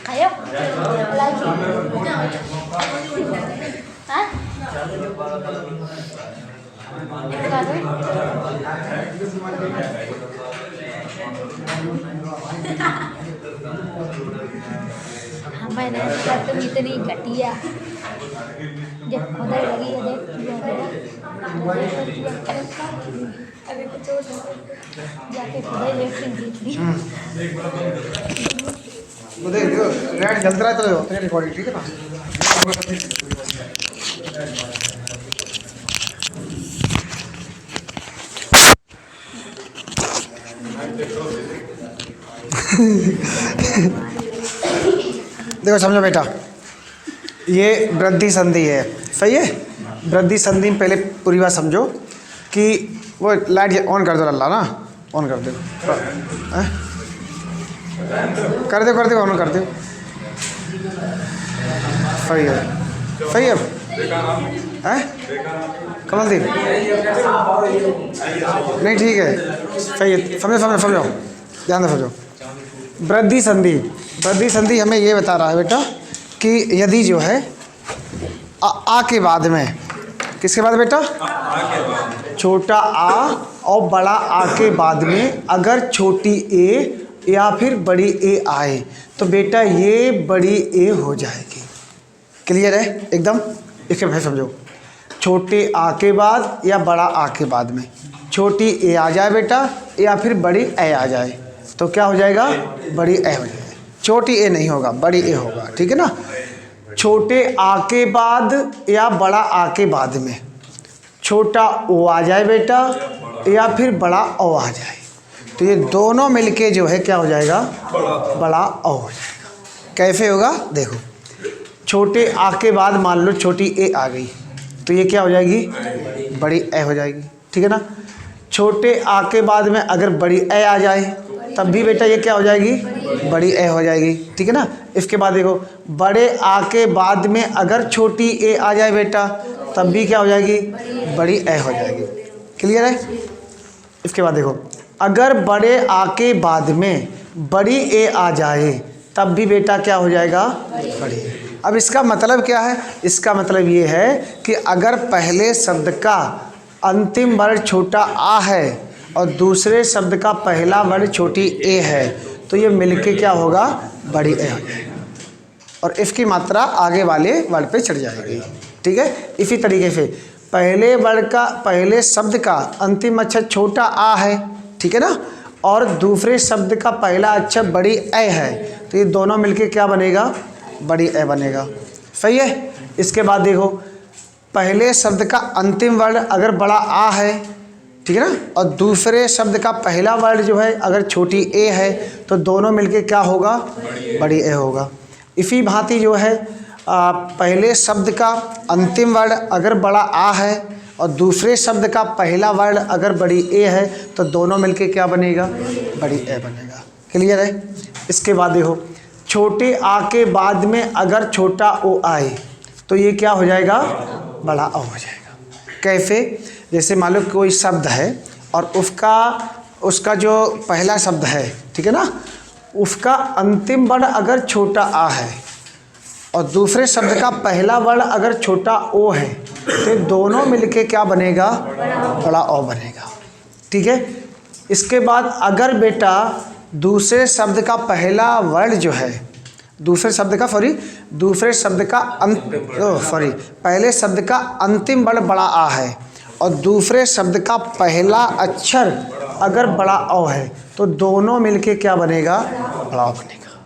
Ayo, lagi. Hah? मैंने तुम इतनी घटिया जब खुदा लगी है अभी कुछ और जाके खुदा इलेक्ट्रिक जीत ली देख देखो रेड जल रहा है तो तेरी रिकॉर्डिंग ठीक है ना। देखो समझो बेटा, ये वृद्धि संधि है, सही है। वृद्धि संधि में पहले पूरी बात समझो कि वो लाइट ऑन कर दो अल्लाह ना, ऑन कर दो, कर दो ऑन कर दो, सही है, सही है। कमलदीप नहीं ठीक है, सही है। समझो ध्यान से समझो। वृद्धि संधि हमें ये बता रहा है बेटा कि यदि जो है आ के बाद में, किसके बाद बेटा, छोटा आ और बड़ा आ के बाद में अगर छोटी ए या फिर बड़ी ए आए तो बेटा ये बड़ी ए हो जाएगी। क्लियर है एकदम। इसके फिर समझो, छोटे आ के बाद या बड़ा आ के बाद में छोटी ए आ जाए बेटा या फिर बड़ी ए आ जाए तो क्या हो जाएगा, बड़ी ए हो जाएगी। छोटी ए नहीं होगा, बड़ी ए होगा, ठीक है ना। छोटे आ के बाद या बड़ा आ के बाद में छोटा ओ आ जाए बेटा या फिर बड़ा ओ आ जाए तो ये दोनों मिलके जो है क्या हो जाएगा, बड़ा ओ हो जाएगा। कैसे होगा देखो, छोटे आ के बाद मान लो छोटी ए आ गई तो ये क्या हो जाएगी, बड़ी ए हो जाएगी, ठीक है ना। छोटे आ के बाद में अगर बड़ी ए आ जाए तब भी बेटा ये क्या हो जाएगी, बड़ी ए हो जाएगी, ठीक है ना। इसके बाद देखो, बड़े आ के बाद में अगर छोटी ए आ जाए बेटा तब भी क्या हो जाएगी, बड़ी ए हो जाएगी। क्लियर है। इसके बाद देखो, अगर बड़े आ के बाद में बड़ी ए आ जाए तब भी बेटा क्या हो जाएगा, बड़ी ए। अब इसका मतलब क्या है, इसका मतलब ये है कि अगर पहले शब्द का अंतिम वर्ण छोटा आ है और दूसरे शब्द का पहला वर्ण छोटी ए है तो ये मिलके क्या होगा, बड़ी ए हो जाएगा और इसकी मात्रा आगे वाले वर्ण पे चढ़ जाएगी, ठीक है। इसी तरीके से पहले वर्ण का, पहले शब्द का अंतिम अक्षर छोटा आ है, ठीक है ना, और दूसरे शब्द का पहला अक्षर बड़ी ए है तो ये दोनों मिलके क्या बनेगा, बड़ी ए बनेगा, सही है। इसके बाद देखो, पहले शब्द का अंतिम वर्ण अगर बड़ा आ है, ठीक है ना, और दूसरे शब्द का पहला वर्ण जो है अगर छोटी ए है तो दोनों मिलके क्या होगा, बड़ी ए होगा। इसी भांति जो है पहले शब्द का अंतिम वर्ण अगर बड़ा आ है और दूसरे शब्द का पहला वर्ण अगर बड़ी ए है तो दोनों मिलके क्या बनेगा, बड़ी ए बनेगा। क्लियर है। इसके बाद देखो, छोटे आ के बाद में अगर छोटा ओ आए तो ये क्या हो जाएगा, बड़ा ओ हो जाएगा। कैसे, जैसे मान लो कोई शब्द है और उसका जो पहला शब्द है, ठीक है ना, उसका अंतिम वर्ण अगर छोटा आ है और दूसरे शब्द का पहला वर्ण अगर छोटा ओ है तो दोनों मिलके क्या बनेगा, बड़ा ओ बनेगा, ठीक है। इसके बाद अगर बेटा दूसरे शब्द का पहला वर्ण जो है, दूसरे शब्द का पहले शब्द का अंतिम वर्ण बड़ा आ है और दूसरे शब्द का पहला अक्षर अगर बड़ा ओ है तो दोनों मिलके क्या बनेगा, बड़ा ओ बनेगा,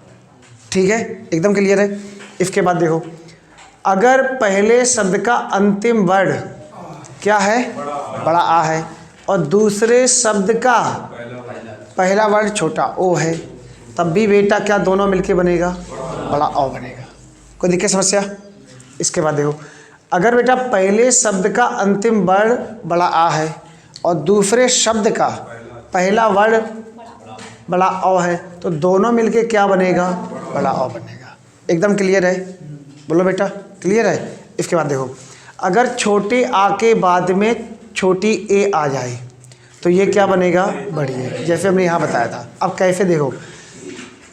ठीक है। एकदम क्लियर है। इसके बाद देखो, अगर पहले शब्द का अंतिम वर्ण क्या है, बड़ा आ है और दूसरे शब्द का पहला वर्ण छोटा ओ है तब भी बेटा क्या दोनों मिलके बनेगा, बड़ा ओ बनेगा। कोई दिक्कत समस्या। इसके बाद देखो, अगर बेटा पहले शब्द का अंतिम वर्ण बड़ा आ है और दूसरे शब्द का पहला वर्ण बड़ा ओ है तो दोनों मिलके क्या बनेगा, बड़ा ओ बनेगा। एकदम क्लियर है, बोलो बेटा क्लियर है। इसके बाद देखो, अगर छोटे आ के बाद में छोटी ए आ जाए तो ये क्या बनेगा, बड़ी ए, जैसे हमने यहाँ बताया था। अब कैसे देखो,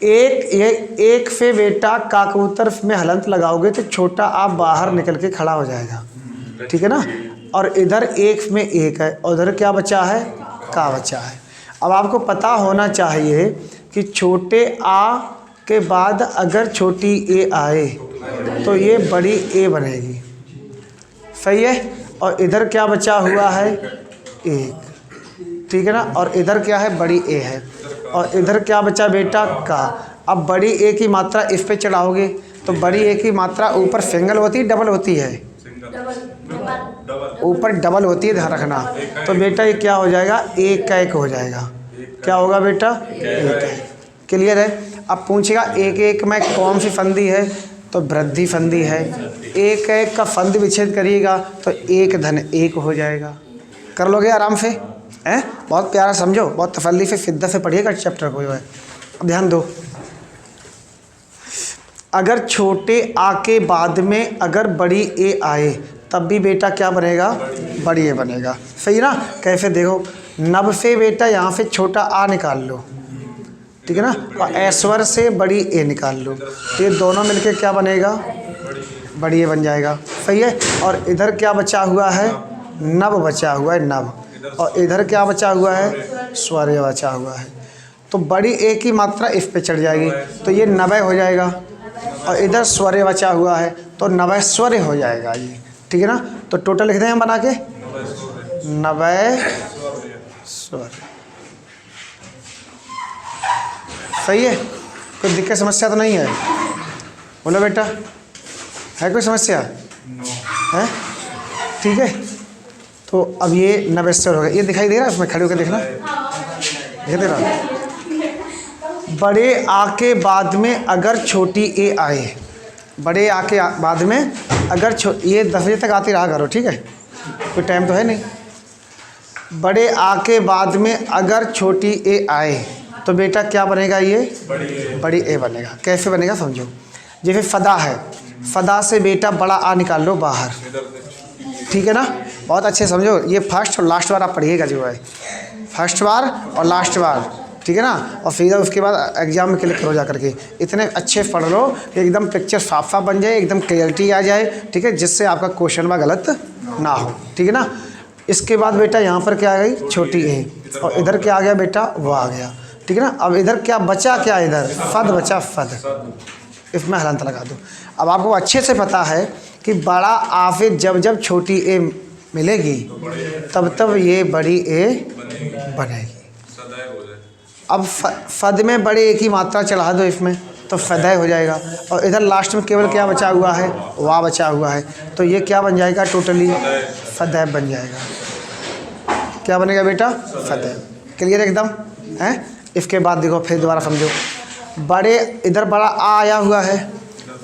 एक पे बेटा का कबूतर में हलंत लगाओगे तो छोटा आ बाहर निकल के खड़ा हो जाएगा, ठीक है ना। और इधर एक में एक है और उधर क्या बचा है, का बचा है। अब आपको पता होना चाहिए कि छोटे आ के बाद अगर छोटी ए आए तो ये बड़ी ए बनेगी, सही है। और इधर क्या बचा हुआ है, एक, ठीक है ना। और इधर क्या है, बड़ी ए है। और इधर क्या बचा बेटा, का। अब बड़ी ए की मात्रा इस पे चढ़ाओगे तो बड़ी ए की मात्रा ऊपर सिंगल होती है, डबल होती है, ऊपर डबल होती है, ध्यान रखना। तो बेटा ये क्या हो जाएगा, एक का एक हो जाएगा। क्या होगा बेटा, एक है। क्लियर है। अब पूछेगा एक एक में कौन सी फंदी है, तो वृद्धि फंदी है। एक एक का फंद विच्छेद करिएगा तो एक धन एक हो जाएगा। कर लोगे आराम से, हैं। बहुत प्यारा समझो, बहुत तसल्ली से शिद्दत से पढ़िएगा चैप्टर को जो है। अब ध्यान दो, अगर छोटे आ के बाद में अगर बड़ी ए आए तब भी बेटा क्या बनेगा, बड़ी ए बनेगा, सही ना। कैसे देखो, नब से बेटा यहाँ से छोटा आ निकाल लो, ठीक है ना। और ऐश्वर से बड़ी ए निकाल लो तो ये दोनों मिलके क्या बनेगा, बड़ी ए बन जाएगा, सही है। और इधर क्या बचा हुआ है, नब बचा हुआ है, नब। और इधर क्या बचा हुआ है, स्वर्य बचा हुआ है। तो बड़ी ए की मात्रा इस पे चढ़ जाएगी तो ये नवय हो जाएगा। और इधर स्वर्य बचा हुआ है तो नवय स्वर्य हो जाएगा ये, ठीक है ना। तो टोटल लिख दें हम बना के, नवय स्वर्य, सही है। कोई दिक्कत समस्या तो नहीं है, बोलो बेटा, है कोई समस्या है, ठीक है। तो अब ये नवेश्वर हो गया, ये दिखाई दे रहा है, उसमें खड़े होकर देखना, दिखाई दे रहा। बड़े आ के बाद में अगर छोटी ए आए, बड़े आ के बाद में अगर ये 10 बजे तक आते रहा करो, ठीक है, कोई टाइम तो है नहीं। बड़े आ के बाद में अगर छोटी ए आए तो बेटा क्या बनेगा, ये बड़ी ए बनेगा। कैसे बनेगा समझो, जैसे फदा है, फदा से बेटा बड़ा आ निकाल लो बाहर, ठीक है ना। बहुत अच्छे समझो, ये फर्स्ट और लास्ट बार आप पढ़िएगा जो है, फर्स्ट बार और लास्ट बार, ठीक है ना। और फिर उसके बाद एग्जाम में क्लिक करो जा करके, इतने अच्छे पढ़ लो कि एकदम पिक्चर साफ साफ बन जाए, एकदम क्लियरिटी आ जाए, ठीक है, जिससे आपका क्वेश्चन में गलत ना हो, ठीक है ना। इसके बाद बेटा यहाँ पर क्या आ गई, छोटी ए, और इधर क्या आ गया बेटा, वो आ गया, ठीक है ना। अब इधर क्या बचा, क्या इधर फद बचा, फद, इसमें हलंत लगा दो। अब आपको अच्छे से पता है कि बड़ा आ से जब जब छोटी ए मिलेगी तब तब ये बड़ी ए बनेगी। अब फद में बड़े ए की मात्रा चढ़ा दो इसमें तो फदय हो जाएगा। और इधर लास्ट में केवल क्या बचा हुआ है, वाह बचा हुआ है, तो ये क्या बन जाएगा, टोटली फदय बन जाएगा। क्या बनेगा बेटा, फदय। क्लियर एकदम है। इसके बाद देखो फिर दोबारा समझो, बड़े इधर बड़ा आ आया हुआ है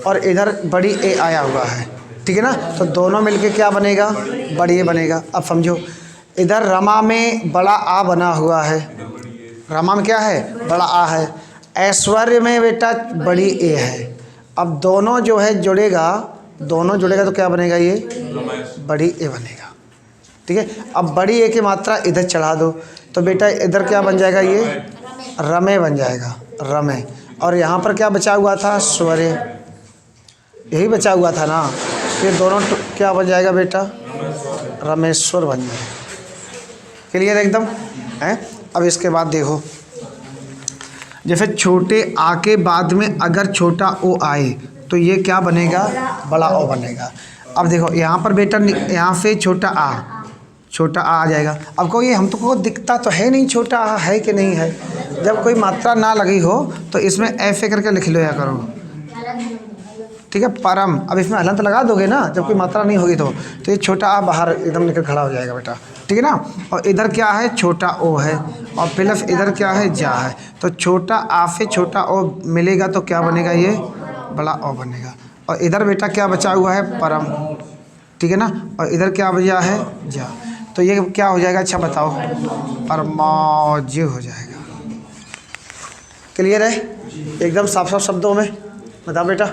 और इधर बड़ी ए आया हुआ है, ठीक है ना। तो दोनों मिलके क्या बनेगा, बड़ी ए बनेगा। अब समझो, इधर रमा में बड़ा आ बना हुआ है, रमा में क्या है, बड़ा आ है। ऐश्वर्य में बेटा बड़ी ए है। अब दोनों जो है जुड़ेगा, दोनों जुड़ेगा तो क्या बनेगा, ये बड़ी ए बनेगा, ठीक है। अब बड़ी ए की मात्रा इधर चढ़ा दो तो बेटा इधर क्या बन जाएगा, ये रमे बन जाएगा, रमे। और यहाँ पर क्या बचा हुआ था, स्वर्य, यही बचा हुआ था ना। ये दोनों क्या बन जाएगा बेटा, रमेश्वर बन जाएगा। क्लियर एकदम है। अब इसके बाद देखो, जैसे छोटे आ के बाद में अगर छोटा ओ आए तो ये क्या बनेगा, बड़ा ओ बनेगा। अब देखो यहाँ पर बेटा, यहाँ से छोटा आ जाएगा। अब को ये हम तो को दिखता तो है नहीं छोटा आ है कि नहीं है। जब कोई मात्रा ना लगी हो तो इसमें ऐसे करके लिख लो या करो, ठीक है, परम। अब इसमें हलंत लगा दोगे ना, जब कोई मात्रा नहीं होगी तो ये छोटा आ बाहर एकदम निकल खड़ा हो जाएगा बेटा, ठीक है ना। और इधर क्या है, छोटा ओ है, और प्लस इधर क्या है, जा है। तो छोटा आ से छोटा ओ मिलेगा तो क्या बनेगा, ये बड़ा ओ बनेगा। और इधर बेटा क्या बचा हुआ है, परम, ठीक है ना। और इधर क्या बचा है, जा। तो ये क्या हो जाएगा, अच्छा बताओ, परमौज हो जाएगा। क्लियर है एकदम साफ साफ शब्दों में, बताओ बेटा,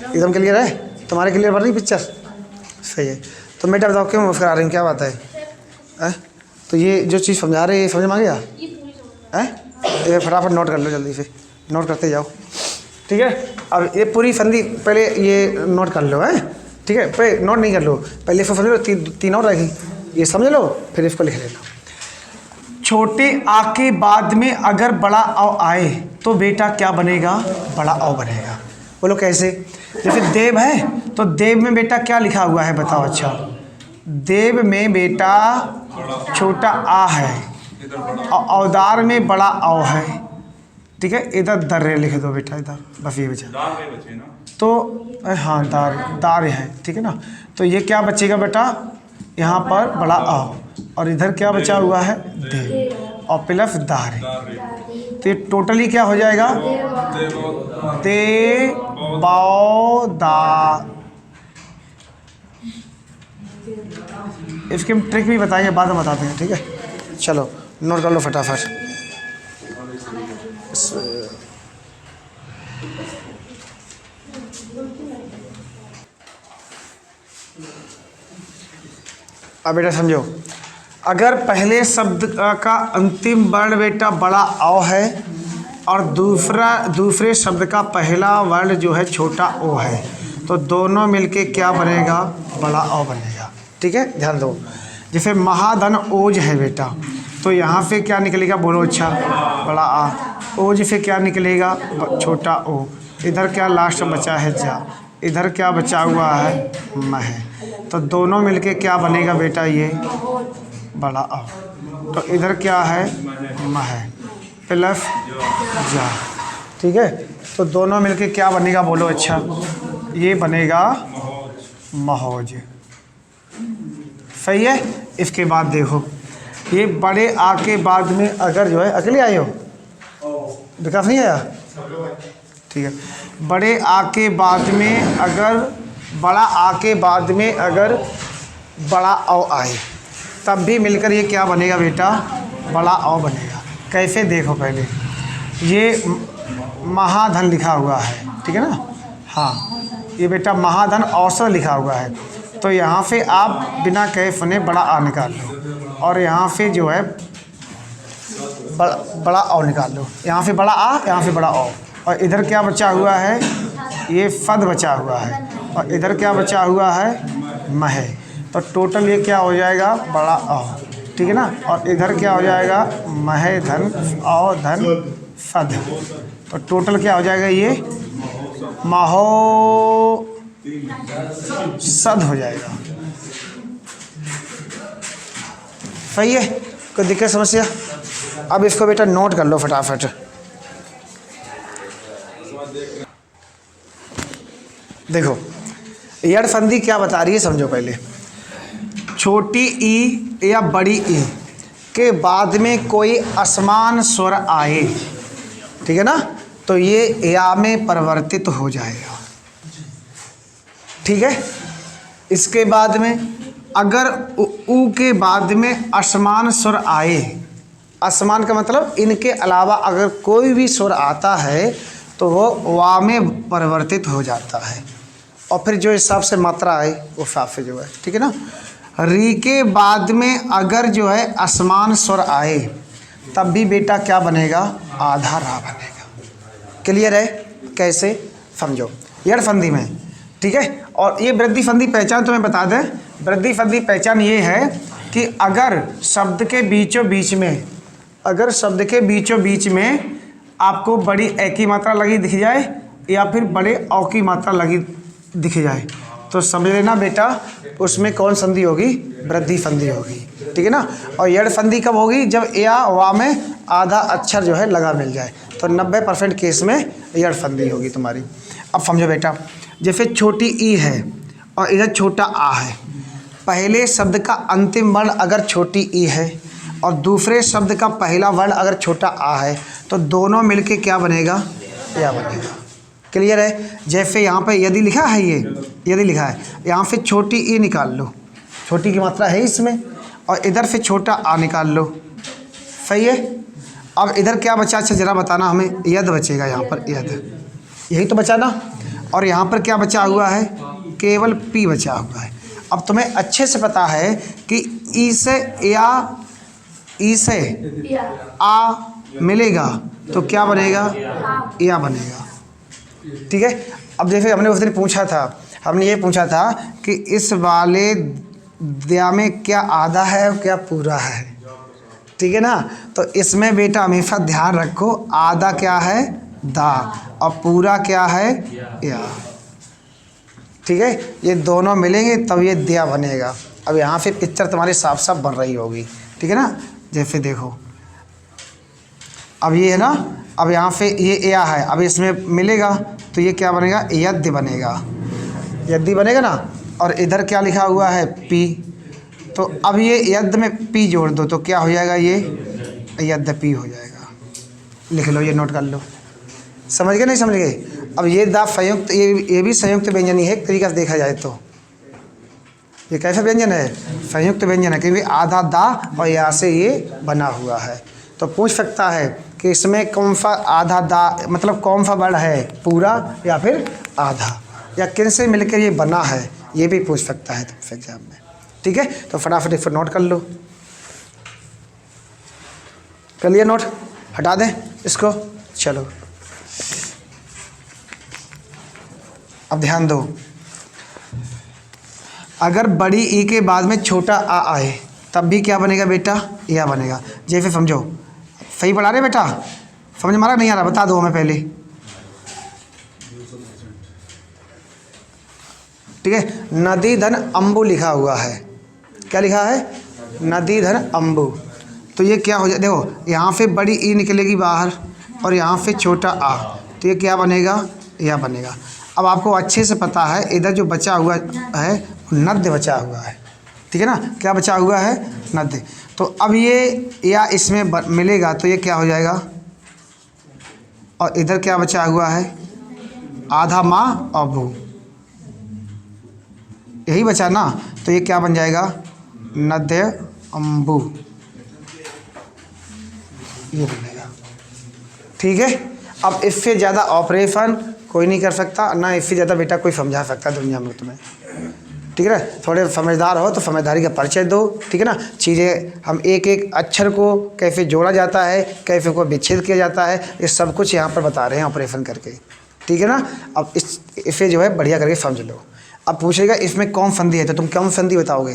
एकदम क्लियर है। तुम्हारे क्लियर बन रही पिक्चर, सही है। तो बेटा बताओ क्यों मुस्कुरा रही हूँ, क्या बात है? तो ये जो चीज़ समझा रहे हैं समझ में आ गया है? ये फटाफट नोट कर लो जल्दी से, नोट करते जाओ, ठीक है। अब ये पूरी फंदी पहले ये नोट कर लो, है ठीक है। पहले नोट नहीं कर लो, पहले इसको समझ लो, तीन और रहेगी, ये समझ लो फिर इसको लिख लेना। छोटे आ के बाद में अगर बड़ा औ आए तो बेटा क्या बनेगा? बड़ा औ बनेगा। बोलो कैसे? जैसे देव है तो देव में बेटा क्या लिखा हुआ है बताओ? अच्छा, देव में बेटा छोटा आ है और औदार में बड़ा औ है, ठीक है। इधर दर्रे लिख दो बेटा, इधर बस ये बचा तो हाँ दार है, ठीक है ना। तो ये क्या बचेगा बेटा? यहाँ पर बड़ा औ और इधर क्या बचा हुआ है? देव और प्लस दार है। तो ये टोटली क्या हो जाएगा? दे बाओ दा। इसकी हम ट्रिक भी बताएंगे, बाद में बताते हैं, ठीक है। चलो नोट कर लो फटाफट। अब बेटा समझो, अगर पहले शब्द का अंतिम वर्ण बेटा बड़ा औ है और दूसरे शब्द का पहला वर्ण जो है छोटा ओ है, तो दोनों मिलके क्या बनेगा? बड़ा औ बनेगा, ठीक है। ध्यान दो, जैसे महाधन ओज है बेटा, तो यहाँ पे क्या निकलेगा? बोलो अच्छा, बड़ा आ। ओज से क्या निकलेगा? छोटा ओ। इधर क्या लास्ट बचा है? जा। इधर क्या बचा हुआ है? मह। तो दोनों मिलके क्या बनेगा बेटा? ये बड़ा औ। तो इधर क्या है? मह प्लस जा, ठीक है। तो दोनों मिलके क्या बनेगा? बोलो अच्छा, ये बनेगा महोज, सही है। इसके बाद देखो, ये बड़े आ के बाद में अगर जो है, अकेले आए हो? विकास नहीं आया? ठीक है। बड़े आ के बाद में अगर बड़ा आ के बाद में अगर बड़ा औ आए, तब भी मिलकर ये क्या बनेगा बेटा? बड़ा औ बनेगा। कैसे? देखो पहले ये महाधन लिखा हुआ है, ठीक है ना। हाँ, ये बेटा महाधन औसत लिखा हुआ है, तो यहाँ से आप बिना कहे सुने बड़ा आ निकाल लो और यहाँ से जो है बड़ा औ निकाल लो। यहाँ से बड़ा आ, यहाँ से बड़ा औ, और इधर क्या बचा हुआ है? ये फद बचा हुआ है और इधर क्या बचा हुआ है? मह। तो टोटल ये क्या हो जाएगा? बड़ा औ, ठीक है ना। और इधर क्या हो जाएगा? मह धन औ धन फद। तो टोटल क्या हो जाएगा? ये महो सद हो जाएगा, सही है। कोई दिक्कत समस्या? अब इसको बेटा नोट कर लो फटाफट। देखो यड़ संधि क्या बता रही है, समझो पहले। छोटी ई या बड़ी ई के बाद में कोई असमान स्वर आए, ठीक है ना, तो ये या में परिवर्तित हो जाएगा, ठीक है। इसके बाद में अगर ऊ के बाद में असमान स्वर आए, असमान का मतलब इनके अलावा अगर कोई भी स्वर आता है तो वो वा में परिवर्तित हो जाता है, और फिर जो हिसाब से मात्रा आए वो हिसाब से जो है, ठीक है ना। री के बाद में अगर जो है असमान स्वर आए, तब भी बेटा क्या बनेगा? आधा रा बनेगा। क्लियर है? कैसे? समझो यड़ संधि में, ठीक है। और ये वृद्धि संधि पहचान तुम्हें बता दें, वृद्धि संधि पहचान ये है कि अगर शब्द के बीचों बीच में, अगर शब्द के बीचों बीच में आपको बड़ी ए की मात्रा लगी दिख जाए या फिर बड़े औ की मात्रा लगी दिख जाए, तो समझ लेना बेटा उसमें कौन संधि होगी? वृद्धि संधि होगी, ठीक है ना। और यड़ संधि कब होगी? जब या वा में आधा अक्षर जो है लगा मिल जाए, तो 90% केस में यड़ संधि होगी तुम्हारी। अब समझो बेटा, जैसे छोटी ई है और इधर छोटा आ है, पहले शब्द का अंतिम वर्ण अगर छोटी ई है और दूसरे शब्द का पहला वर्ण अगर छोटा आ है, तो दोनों मिलके क्या बनेगा? या बनेगा। क्लियर है? जैसे यहाँ पे यदि लिखा है, ये यदि लिखा है, यहाँ से छोटी ई निकाल लो, छोटी की मात्रा है इसमें, और इधर से छोटा आ निकाल लो, सही है। अब इधर क्या बचा? अच्छा जरा बताना हमें। यद बचेगा यहाँ पर, यद, यही तो बचा ना। और यहाँ पर क्या बचा हुआ है? केवल पी बचा हुआ है। अब तुम्हें अच्छे से पता है कि ई से या ई से या आ मिलेगा तो क्या बनेगा? हाँ या बनेगा। ठीक है। अब जैसे हमने उस दिन पूछा था, हमने ये पूछा था कि इस वाले दया में क्या आधा है और क्या पूरा है। ठीक है ना। तो इसमें बेटा हमेशा ध्यान रखो, आधा क्या है? दा, और पूरा क्या है? या। ठीक है। ये दोनों मिलेंगे तब ये दया बनेगा। अब यहाँ से पिक्चर तुम्हारी साफ साफ बन रही होगी। ठीक है ना। जैसे देखो, अब ये है ना, अब यहाँ पे ये या है, अब इसमें मिलेगा तो ये क्या बनेगा? यद्य बनेगा। यद्य बनेगा ना। और इधर क्या लिखा हुआ है? पी। तो अब ये यद्य में पी जोड़ दो तो क्या हो जाएगा? ये यद्यपि हो जाएगा। लिख लो, ये नोट कर लो। समझ गए नहीं समझ गए? अब ये दा संयुक्त, ये भी संयुक्त व्यंजन ही है एक तरीका से देखा जाए तो। ये कैसा व्यंजन है? संयुक्त व्यंजन है, क्योंकि आधा दा और यहाँ से ये बना हुआ है। तो पूछ सकता है कि इसमें कौन सा आधा दा, मतलब कौन सा वर्ड है, पूरा या फिर आधा, या किन से मिलकर ये बना है, ये भी पूछ सकता है तुमसे एग्जाम में। ठीक है। तो फटाफट एक नोट कर लो। कर लिया नोट? हटा दें इसको। चलो अब ध्यान दो, अगर बड़ी ई के बाद में छोटा आ आए तब भी क्या बनेगा बेटा? या बनेगा। जैसे समझो, सही पढ़ा रहे बेटा? समझ में आ रहा नहीं आ रहा? बता दो हमें पहले। ठीक है। नदी धन अम्बु लिखा हुआ है। क्या लिखा है? नदी धन अम्बु। तो ये क्या हो जाए? देखो यहाँ से बड़ी ई निकलेगी बाहर और यहाँ से छोटा आ, तो ये क्या बनेगा? या बनेगा। अब आपको अच्छे से पता है इधर जो बचा हुआ है नद्य बचा हुआ है। ठीक है ना। क्या बचा हुआ है? नद्य। तो अब ये या इसमें मिलेगा तो ये क्या हो जाएगा? और इधर क्या बचा हुआ है? आधा माँ और भू, यही बचा ना। तो ये क्या बन जाएगा? नद्य अम्बु, ये बनेगा। ठीक है। अब इससे ज़्यादा ऑपरेशन कोई नहीं कर सकता, ना इससे ज़्यादा बेटा कोई समझा सकता दुनिया में तुम्हें। ठीक है ना। थोड़े समझदार हो तो समझदारी का परिचय दो। ठीक है ना। चीज़ें हम एक एक अक्षर को कैसे जोड़ा जाता है, कैसे को विच्छेद किया जाता है, ये सब कुछ यहाँ पर बता रहे हैं ऑपरेशन करके। ठीक है ना। अब इसे जो है बढ़िया करके समझ लो। अब पूछेगा इसमें कौन संधि है, तो तुम कौन संधि बताओगे?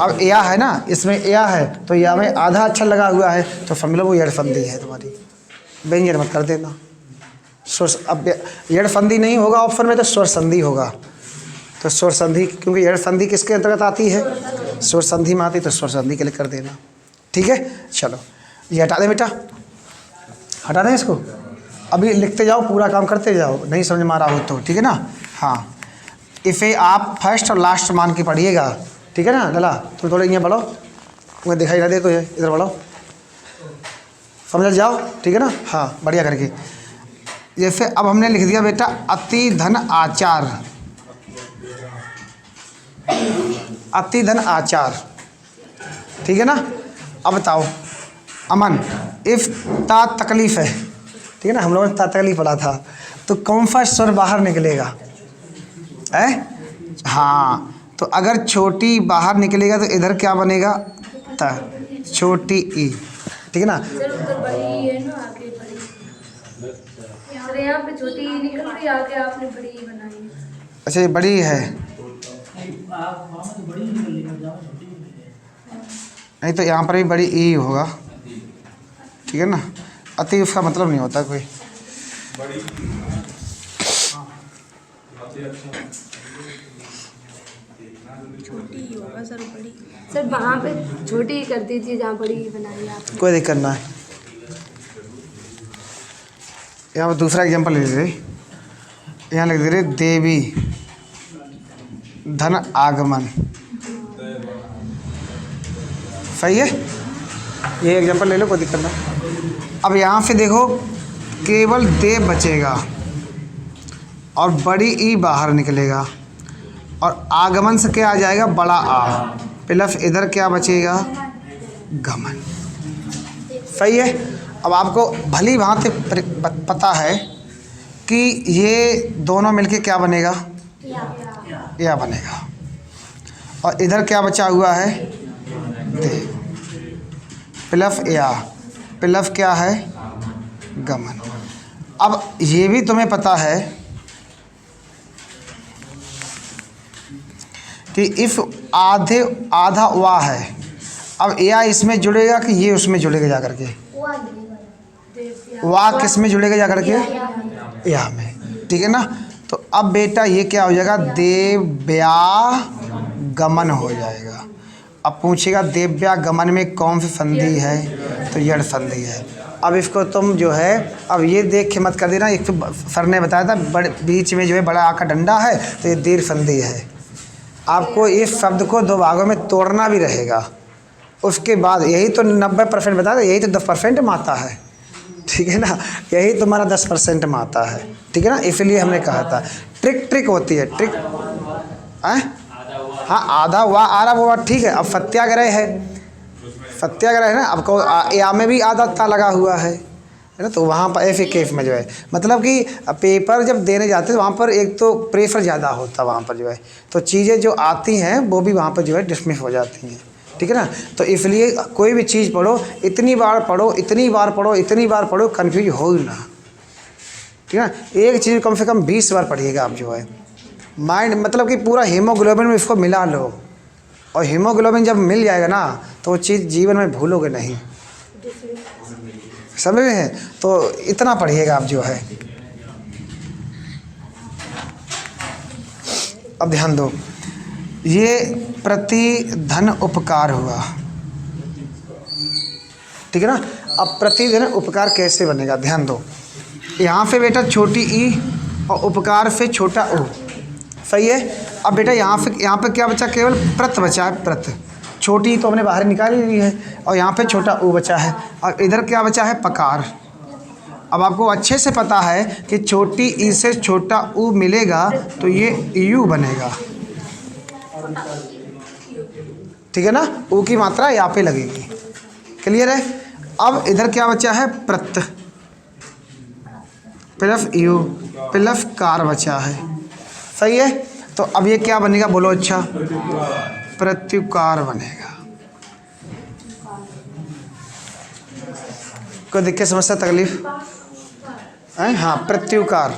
अब या है ना, इसमें या है तो या में आधा अक्षर लगा हुआ है तो समझ लो वो यड़ संधि है तुम्हारी। व्यंजन मत कर देना। अब यड़ संधि नहीं होगा ऑप्शन में तो स्वर संधि होगा। तो स्वर संधि, क्योंकि यड़ संधि किसके अंतर्गत आती है? स्वर संधि में आती, तो स्वर संधि के लिए कर देना। ठीक है। चलो ये हटा दें बेटा, हटा दें इसको। अभी लिखते जाओ, पूरा काम करते जाओ, नहीं समझ में आ रहा हो तो। ठीक है ना। हाँ, इसे आप फर्स्ट और लास्ट मान के पढ़िएगा। ठीक है ना लला? तुम थोड़े यहाँ बढ़ो, मुझे दिखाई ना दे तो इधर बढ़ो, समझ जाओ। ठीक है ना। हाँ बढ़िया करके। जैसे अब हमने लिख दिया बेटा अति धन आचार, अति धन आचार। ठीक है ना। अब बताओ अमन, इफ ता तकलीफ है, ठीक है ना, हम लोगों ने ता तकलीफ पढ़ा था, तो कौन सा स्वर बाहर निकलेगा? है हाँ, तो अगर छोटी बाहर निकलेगा तो इधर क्या बनेगा? त, छोटी ई। ठीक है ना। सर उधर बड़ी है ना, आगे बड़ी। सर यहाँ पे छोटी निकल रही, आगे आपने बड़ी बनाई है। अच्छा ये बड़ी है, नहीं तो यहाँ पर भी बड़ी ई होगा। ठीक है ना। अति उसका मतलब नहीं होता कोई। छोटी ही होगा सर, बड़ी सर वहाँ पे छोटी ही कर दीजिए जहाँ बड़ी बनाई आप। कोई दिक्कत ना है। यहाँ पर दूसरा एग्जाम्पल ले लीजिए, यहाँ लिख दे रहे देवी धन आगमन। सही है, ये एग्जाम्पल ले लो, कोई दिक्कत ना। अब यहाँ से देखो केवल देव बचेगा और बड़ी ई बाहर निकलेगा और आगमन से क्या आ जाएगा? बड़ा आ, प्लस इधर क्या बचेगा? गमन। सही है। अब आपको भली भांति पता है कि ये दोनों मिलके क्या बनेगा? या बनेगा। और इधर क्या बचा हुआ है? देव। प्लफ या, प्लफ क्या है, गमन। अब ये भी तुम्हें पता है कि इफ आधा वा है, अब या इसमें जुड़ेगा कि ये उसमें जुड़ेगा जा करके, वा किस में जुड़ेगा जा करके, या में, ठीक है ना। तो अब बेटा ये क्या हो जाएगा, देव्यागमन हो जाएगा। अब पूछेगा देव्यागमन में कौन सी संधि है, तो यड़ संधि है। अब इसको तुम जो है, अब ये देख के मत कर देना, एक तो सर ने बताया था बड़े बीच में जो है बड़ा आका डंडा है, तो ये दीर्घ संधि है। आपको इस शब्द को दो भागों में तोड़ना भी रहेगा। उसके बाद यही तो 90% बताया था, यही तो 10% माता है, ठीक है ना, यही तुम्हारा 10% माता है, ठीक है ना। इसलिए हमने कहा था ट्रिक होती है, ट्रिक हाँ, आधा हुआ आ रहा वो ठीक है। अब सत्याग्रह है, सत्याग्रह है ना, आपको या में भी आधा ता लगा हुआ है ना, तो वहाँ पर ऐसे केस में जो है मतलब कि पेपर जब देने जाते हैं वहाँ पर एक तो प्रेशर ज़्यादा होता है, वहाँ पर जो है तो चीज़ें जो आती हैं वो भी वहाँ पर जो है डिसमिस हो जाती हैं, ठीक है ना। तो इसलिए कोई भी चीज़ पढ़ो, इतनी बार पढ़ो, इतनी बार पढ़ो, इतनी बार पढ़ो, कन्फ्यूज हो ही ना, ठीक है ना। एक चीज़ कम से कम 20 बार पढ़िएगा आप जो है, माइंड मतलब कि पूरा हीमोग्लोबिन में इसको मिला लो, और हीमोग्लोबिन जब मिल जाएगा ना तो वो चीज़ जीवन में भूलोगे नहीं, समझ में है। तो इतना पढ़िएगा आप जो है। अब ध्यान दो, ये प्रतिधन उपकार हुआ, ठीक है ना। अब प्रतिधन उपकार कैसे बनेगा, ध्यान दो, यहाँ पे बेटा छोटी ई और उपकार से छोटा उ, सही है। अब बेटा यहाँ पे क्या बचा, केवल प्रत बचा है, प्रत, छोटी तो हमने बाहर निकाल ली है, और यहाँ पे छोटा ऊ बचा है, और इधर क्या बचा है, पकार। अब आपको अच्छे से पता है कि छोटी ई से छोटा ऊ मिलेगा तो ये यू बनेगा, ठीक है ना। ऊ की मात्रा यहाँ पे लगेगी, क्लियर है। अब इधर क्या बचा है, प्रत प्लस यू प्लस कार बचा है, सही है। तो अब ये क्या बनेगा, बोलो अच्छा, प्रत्युकार बनेगा। कोई दिक्कत समस्या तकलीफ है, हाँ प्रत्युकार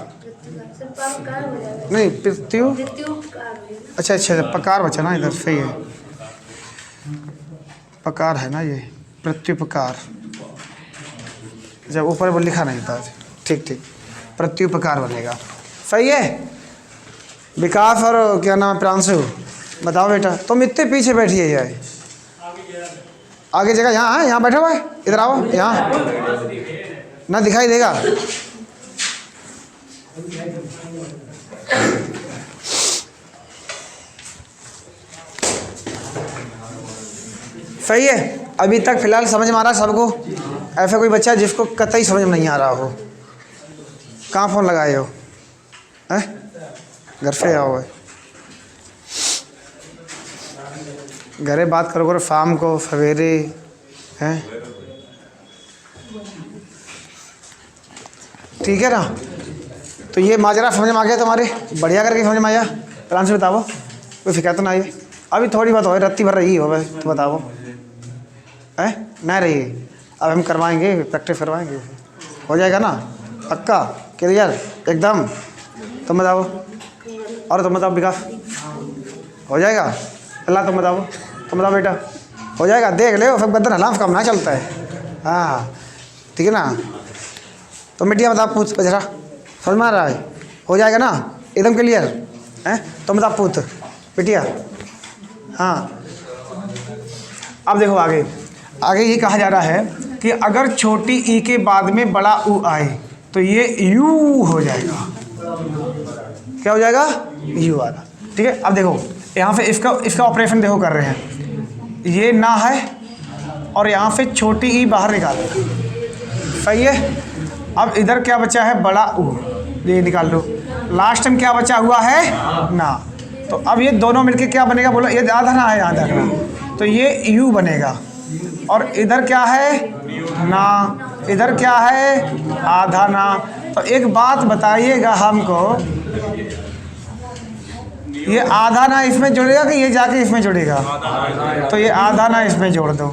नहीं, प्रत्यु, अच्छा पकार बचा ना इधर, सही है, पकार है ना ये, प्रत्युपकार, जब ऊपर वो लिखा नहीं था, ठीक, प्रत्युपकार बनेगा, सही है। विकास और क्या नाम है, प्रांशु, बताओ बेटा, तुम इतने पीछे बैठिए यार, आगे जगह यहाँ है, यहाँ बैठे हुआ है, इधर आओ, यहाँ ना दिखाई देगा। सही है। अभी तक फिलहाल समझ में आ रहा है सबको? ऐसा कोई बच्चा जिसको कतई समझ में नहीं आ रहा हो? कहाँ फ़ोन लगाए हो? हैं? घर पे आओ, घरे बात करो शाम को सवेरे, हैं, ठीक है ना। तो ये माजरा समझ में आ गया तुम्हारे, बढ़िया करके समझ में आया। प्रांशु बताओ, कोई शिकायत ना आई? अभी थोड़ी बहुत हो, रत्ती भर रही हो बस, तो बताओ है ना रही। अब हम करवाएंगे, प्रैक्टिस करवाएंगे, हो जाएगा ना पक्का, क्लियर एकदम। तुम बताओ, और तुम बताओ विकास, हो जाएगा? अल्लाह तुम बताओ बेटा, हो जाएगा? देख ले सब गद्दर हलाफ कम ना चलता है, हाँ ठीक है ना। तो मिट्टिया बताओ, पूछ जरा, समझ में आ रहा है? हो जाएगा ना एकदम क्लियर है? तुम बताओ पूछ बिटिया, हाँ। अब देखो आगे ये कहा जा रहा है कि अगर छोटी ई के बाद में बड़ा ऊ आए तो ये यू हो जाएगा। क्या हो जाएगा? यू आ रहा, ठीक है। अब देखो यहाँ पे इसका ऑपरेशन देखो कर रहे हैं, ये ना है और यहाँ पे छोटी ई बाहर निकाल लो, सही है। अब इधर क्या बचा है? बड़ा ऊ, ये निकाल लो। लास्ट में क्या बचा हुआ है? ना। तो अब ये दोनों मिलके क्या बनेगा बोलो? ये आधा ना है, आधा ना, तो ये यू बनेगा। और इधर क्या है? ना। इधर क्या है? आधा ना। तो एक बात बताइएगा हमको, ये आधा ना इसमें जुड़ेगा कि ये जाके इसमें जुड़ेगा? तो ये आधा ना इसमें जोड़ दो।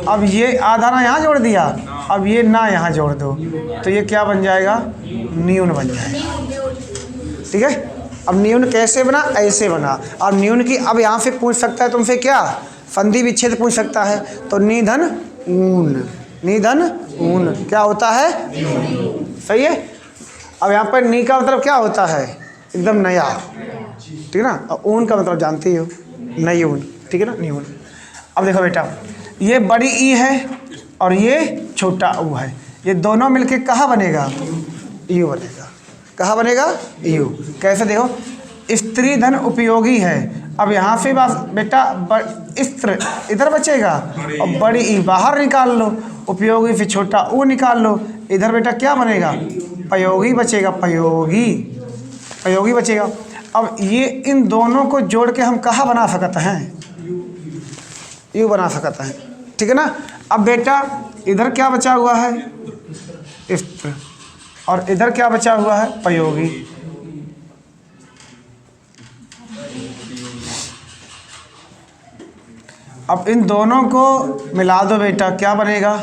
अब ये आधा ना यहाँ जोड़ दिया, अब ये ना यहाँ जोड़ दो, तो ये क्या बन जाएगा? न्यून बन जाएगा। ठीक है। अब न्यून कैसे बना? ऐसे बना। अब न्यून की अब यहाँ से पूछ सकता है तुमसे क्या? संधि विच्छेद पूछ सकता है। तो निधन ऊन, निधन ऊन क्या होता है? सही है। अब यहाँ पर नी का मतलब क्या होता है? एकदम नया, ठीक है ना। और ऊन का मतलब जानते ही हो, नई ऊन, ठीक है ना, न्यून। अब देखो बेटा, ये बड़ी ई है और ये छोटा ऊ है, ये दोनों मिलके कहाँ बनेगा? यू बनेगा। कहाँ बनेगा? यू। कैसे? देखो, स्त्री धन उपयोगी है। अब यहाँ से बेटा स्त्र इधर बचेगा और बड़ी ई बाहर निकाल लो, उपयोगी फिर छोटा ऊ निकाल लो, इधर बेटा क्या बनेगा? पयोगी बचेगा, पयोगी, पयोगी बचेगा। अब ये इन दोनों को जोड़ के हम कहाँ बना सकते हैं? यू बना सकते हैं, ठीक है ना। अब बेटा इधर क्या बचा हुआ है? स्त्र, और इधर क्या बचा हुआ है? पयोगी। अब इन दोनों को मिला दो बेटा, क्या बनेगा?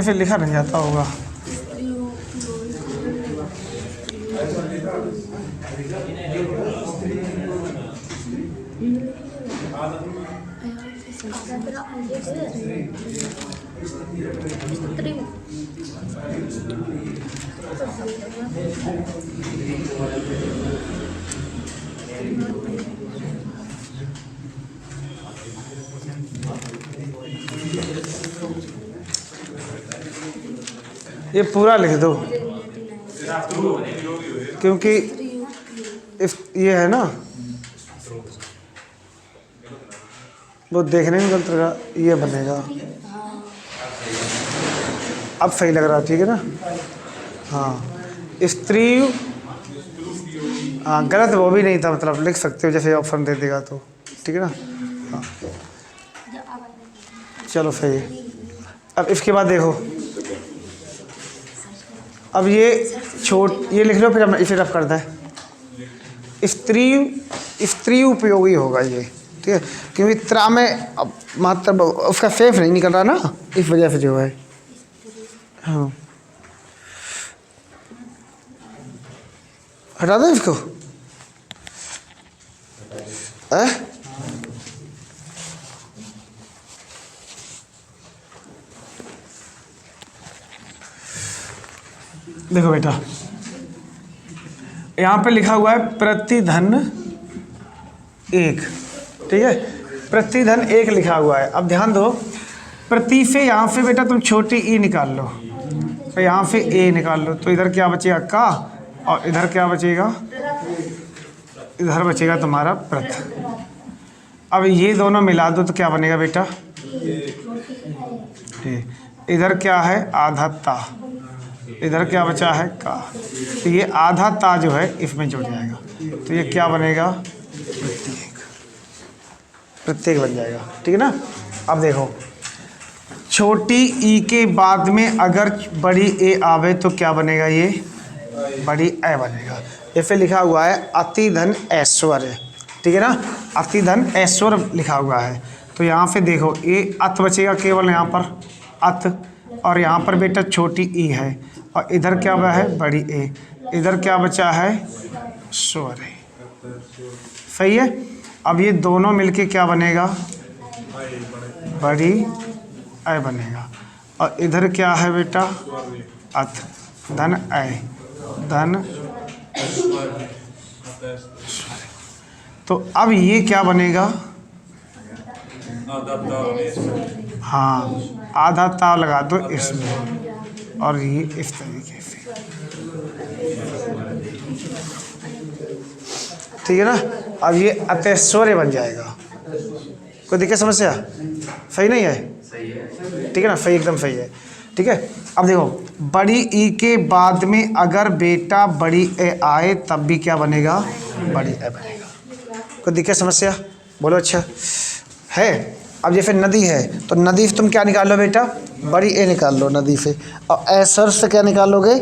फिर लिखा नहीं जाता होगा। ये पूरा लिख दो, क्योंकि ये है ना, वो देखने में गलत लगा, ये बनेगा। अब सही लग रहा, ठीक है ना। हाँ, स्त्री, हाँ गलत वो भी नहीं था, मतलब लिख सकते हो जैसे ऑप्शन दे देगा तो, ठीक है ना। हाँ चलो सही है। अब इसके बाद देखो, अब ये ये लिख लो, फिर हम इसे रफ करते हैं। स्त्री, स्त्री उपयोगी होगा ये, ठीक है, क्योंकि त्रा में अब मतलब उसका सेफ नहीं निकल रहा ना, इस वजह से जो है। हाँ हटा दें इसको। देखो बेटा, यहाँ पे लिखा हुआ है प्रतिधन 1, ठीक है, प्रतिधन 1 लिखा हुआ है। अब ध्यान दो, प्रति से यहाँ से बेटा तुम छोटी ई निकाल लो, तो यहाँ से ए निकाल लो, तो इधर क्या बचेगा? का, और इधर क्या बचेगा? इधर बचेगा तुम्हारा प्रथ। अब ये दोनों मिला दो तो क्या बनेगा बेटा? इधर क्या है? आधा ता, इधर क्या बचा है? का, तो ये आधा ता जो है इसमें जुड़ जाएगा, तो ये क्या बनेगा? प्रत्येक, प्रत्येक बन जाएगा, ठीक है ना। अब देखो, छोटी ई के बाद में अगर बड़ी ए आवे तो क्या बनेगा? ये बड़ी ए बनेगा। ऐसे लिखा हुआ है अति धन ऐश्वर्य, ठीक है ना, अति धन ऐश्वर्य लिखा हुआ है। तो यहाँ से देखो, ए अत बचेगा केवल यहाँ पर अत, और यहाँ पर बेटा छोटी ई है, और इधर क्या बचा है? बड़ी ए, इधर क्या बचा है? स्वर है। सही है। अब ये दोनों मिलके क्या बनेगा? बड़ी ए बनेगा, और इधर क्या है बेटा? अथ, धन ए, धन। तो अब ये क्या बनेगा? हाँ, आधा ता लगा दो इसमें, और ये इस तरीके से, ठीक है ना। अब ये अतैश्वर्य बन जाएगा। कोई दिक्कत समस्या? सही नहीं है? ठीक है ना, सही, एकदम सही है। ठीक है। अब देखो बड़ी ई के बाद में अगर बेटा बड़ी ए आए तब भी क्या बनेगा, बड़ी ए बनेगा। कोई दिक्कत समस्या बोलो? अच्छा है। अब जैसे नदी है तो नदी से तुम क्या निकाल लो बेटा, बड़ी ए निकाल लो नदी से, और ऐसर से क्या निकालोगे,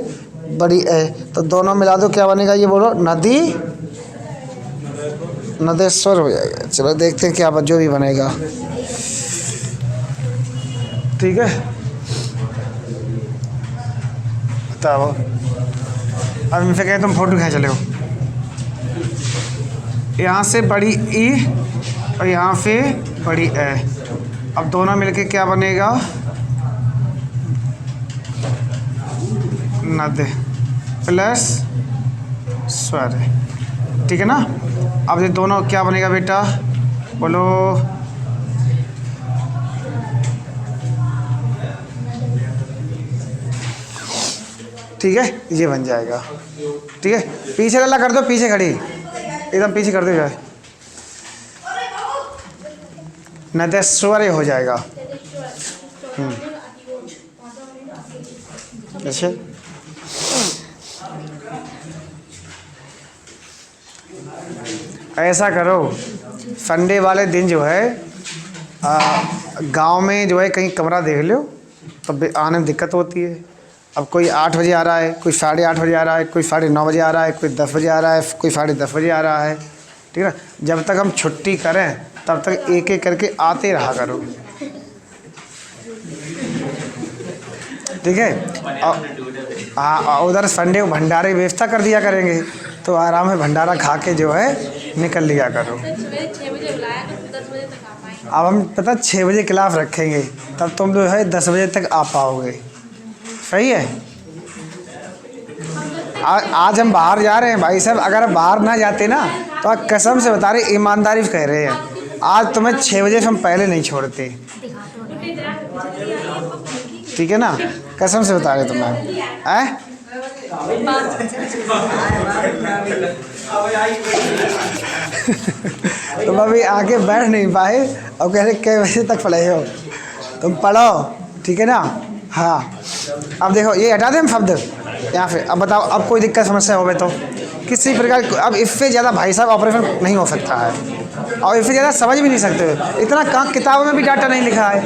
बड़ी ए। तो दोनों मिला दो क्या बनेगा, ये बोलो नदी नदेश्वर हो जाएगा। चलो देखते हैं क्या जो भी बनेगा, ठीक है। बताओ अब इनसे कहे तुम फोटो खींच लो, यहाँ से बड़ी ई और यहाँ से बड़ी ए, अब दोनों मिलके क्या बनेगा, नद प्लस स्वर, ठीक है ना। अब ये दोनों क्या बनेगा बेटा, बोलो ठीक है, ये बन जाएगा, ठीक है। पीछे लल्ला कर दो, पीछे खड़ी एकदम पीछे कर दो जाए, नदेश्वर हो जाएगा। अच्छा ऐसा करो, संडे वाले दिन जो है गांव में जो है कहीं कमरा देख लो, तब आने में दिक्कत होती है। अब कोई 8 बजे आ रहा है, कोई 8:30 बजे आ रहा है, कोई 9:30 बजे आ रहा है, कोई 10 बजे आ रहा है, कोई 10:30 बजे आ रहा है, ठीक है। जब तक हम छुट्टी करें तब तक एक एक करके आते रहा करो, ठीक है। हाँ उधर संडे को भंडारे व्यवस्था कर दिया करेंगे, तो आराम से भंडारा खा के जो है निकल लिया करो। अब हम पता 6 बजे क्लास रखेंगे, तब तुम जो है 10 बजे तक आ पाओगे, सही है। आज हम बाहर जा रहे हैं भाई साहब, अगर बाहर ना जाते ना तो आप कसम से बता रहे, ईमानदारी से कह रहे हैं, आज तुम्हें 6 बजे से हम पहले नहीं छोड़ते, ठीक है ना, कसम से बता रहे तुम्हें, हैं। तुम अभी आगे बैठ नहीं पाए और कह रहे कई बजे तक पढ़े हो, तुम पढ़ो, ठीक है ना। हाँ अब देखो ये हटा दें हम शब्द यहाँ पे। अब बताओ अब कोई दिक्कत समस्या हो तो किसी प्रकार, अब इससे ज़्यादा भाई साहब ऑपरेशन नहीं हो सकता है, और इससे ज़्यादा समझ भी नहीं सकते। इतना कहाँ किताबों में भी डाटा नहीं लिखा है,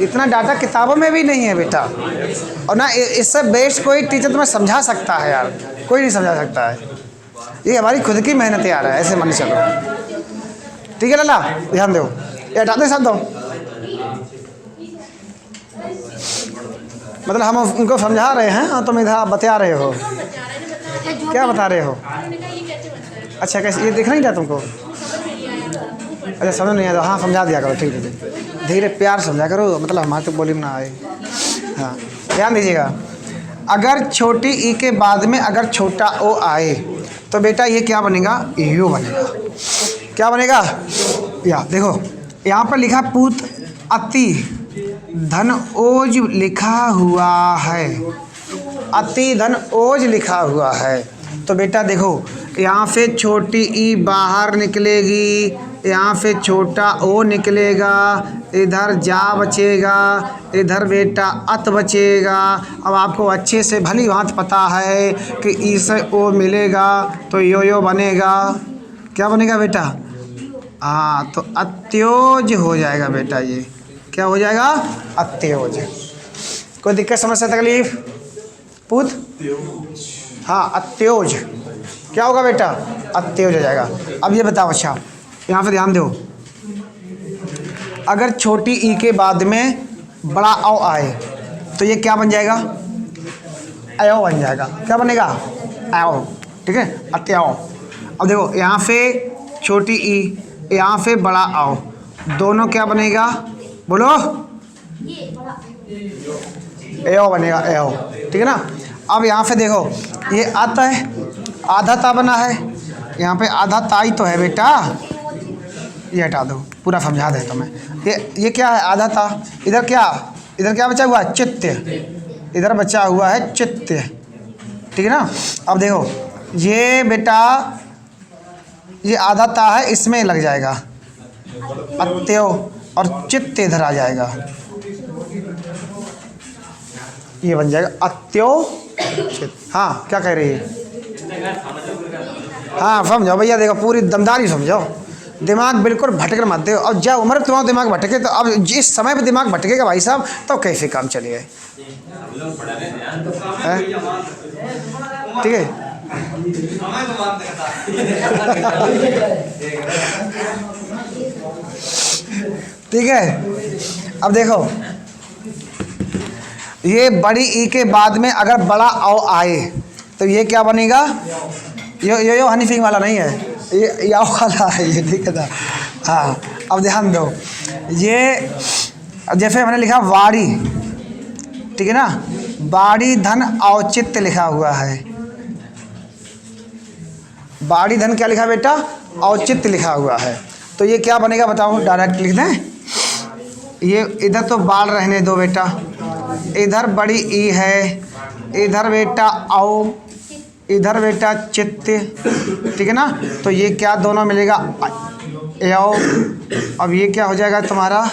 इतना डाटा किताबों में भी नहीं है बेटा, और ना इससे बेस्ट कोई टीचर तुम्हें समझा सकता है यार, कोई नहीं समझा सकता है। ये हमारी खुद की मेहनत यार है, ऐसे मान चलो, ठीक है लल्ला, ध्यान दो। ये हटाते सब दो, मतलब हम उनको समझा रहे हैं और तुम इधर बता रहे हो, क्या बता रहे हो? अच्छा कैसे, ये दिख नहीं था तुमको? अच्छा समझ नहीं आता, हाँ समझा दिया करो, ठीक है, धीरे प्यार समझा करो, मतलब हमारे तो बोली में ना आए। हाँ ध्यान दीजिएगा, अगर छोटी ई के बाद में अगर छोटा ओ आए तो बेटा ये क्या बनेगा, यू बनेगा। क्या बनेगा, या देखो यहाँ पर लिखा पूत अति धन ओज लिखा हुआ है, अति धन ओज लिखा हुआ है, तो बेटा देखो यहाँ से छोटी ई बाहर निकलेगी, यहाँ से छोटा ओ निकलेगा, इधर जा बचेगा, इधर बेटा अत बचेगा। अब आपको अच्छे से भली बात पता है कि ई से ओ मिलेगा तो यो बनेगा, क्या बनेगा बेटा, हाँ तो अत्योज हो जाएगा बेटा, ये क्या हो जाएगा, अत्योज। कोई दिक्कत समस्या तकलीफ पूछ, हाँ अत्योज क्या होगा बेटा, अत्योज हो जाएगा। अब ये बताओ, अच्छा यहाँ पे ध्यान दो, अगर छोटी ई के बाद में बड़ा औ आए तो ये क्या बन जाएगा, अयो बन जाएगा, क्या बनेगा, अयो, ठीक है, अत्यो। अब देखो यहाँ पे छोटी ई, यहाँ पे बड़ा आओ, दोनों क्या बनेगा, बोलो एओ बनेगा, एओ, ठीक है ना। अब यहाँ पे देखो ये आता है, आधा ता बना है, यहाँ पे आधा ताई तो है बेटा, ये हटा दो, पूरा समझा दे तुम्हें। ये क्या है, आधा ता, इधर क्या बचा हुआ है, चित्त, इधर बचा हुआ है चित्त, ठीक है ना। अब देखो ये बेटा ये आधा ता है, इसमें लग जाएगा अत्यो, और चित्त इधर आ जाएगा, ये बन जाएगा अत्योचित। हाँ क्या कह रही है? हाँ समझो भैया, देखो पूरी दमदारी समझो, दिमाग बिल्कुल भटक मत दो। अब जब उम्र तुम्हारा दिमाग भटके तो अब जिस समय पे दिमाग भटकेगा भाई साहब तो कैसे काम चलेगा? ठीक है ठीक है। अब देखो ये बड़ी ई के बाद में अगर बड़ा औ आए तो ये क्या बनेगा? यो हनीफिंग वाला नहीं है, ये या वाला है ये, ठीक है ना? हाँ अब ध्यान दो, ये जैसे मैंने लिखा वाड़ी, ठीक है ना, बाड़ी धन औचित्य लिखा हुआ है। बाड़ी धन क्या लिखा बेटा? औचित्य लिखा हुआ है। तो ये क्या बनेगा बताओ, डायरेक्ट लिख दें। ये इधर तो बाढ़ रहने दो बेटा, इधर बड़ी ई है, इधर बेटा औ, इधर बेटा चित्त, ठीक है ना? तो ये क्या दोनों मिलेगा? यो। अब ये क्या हो जाएगा तुम्हारा?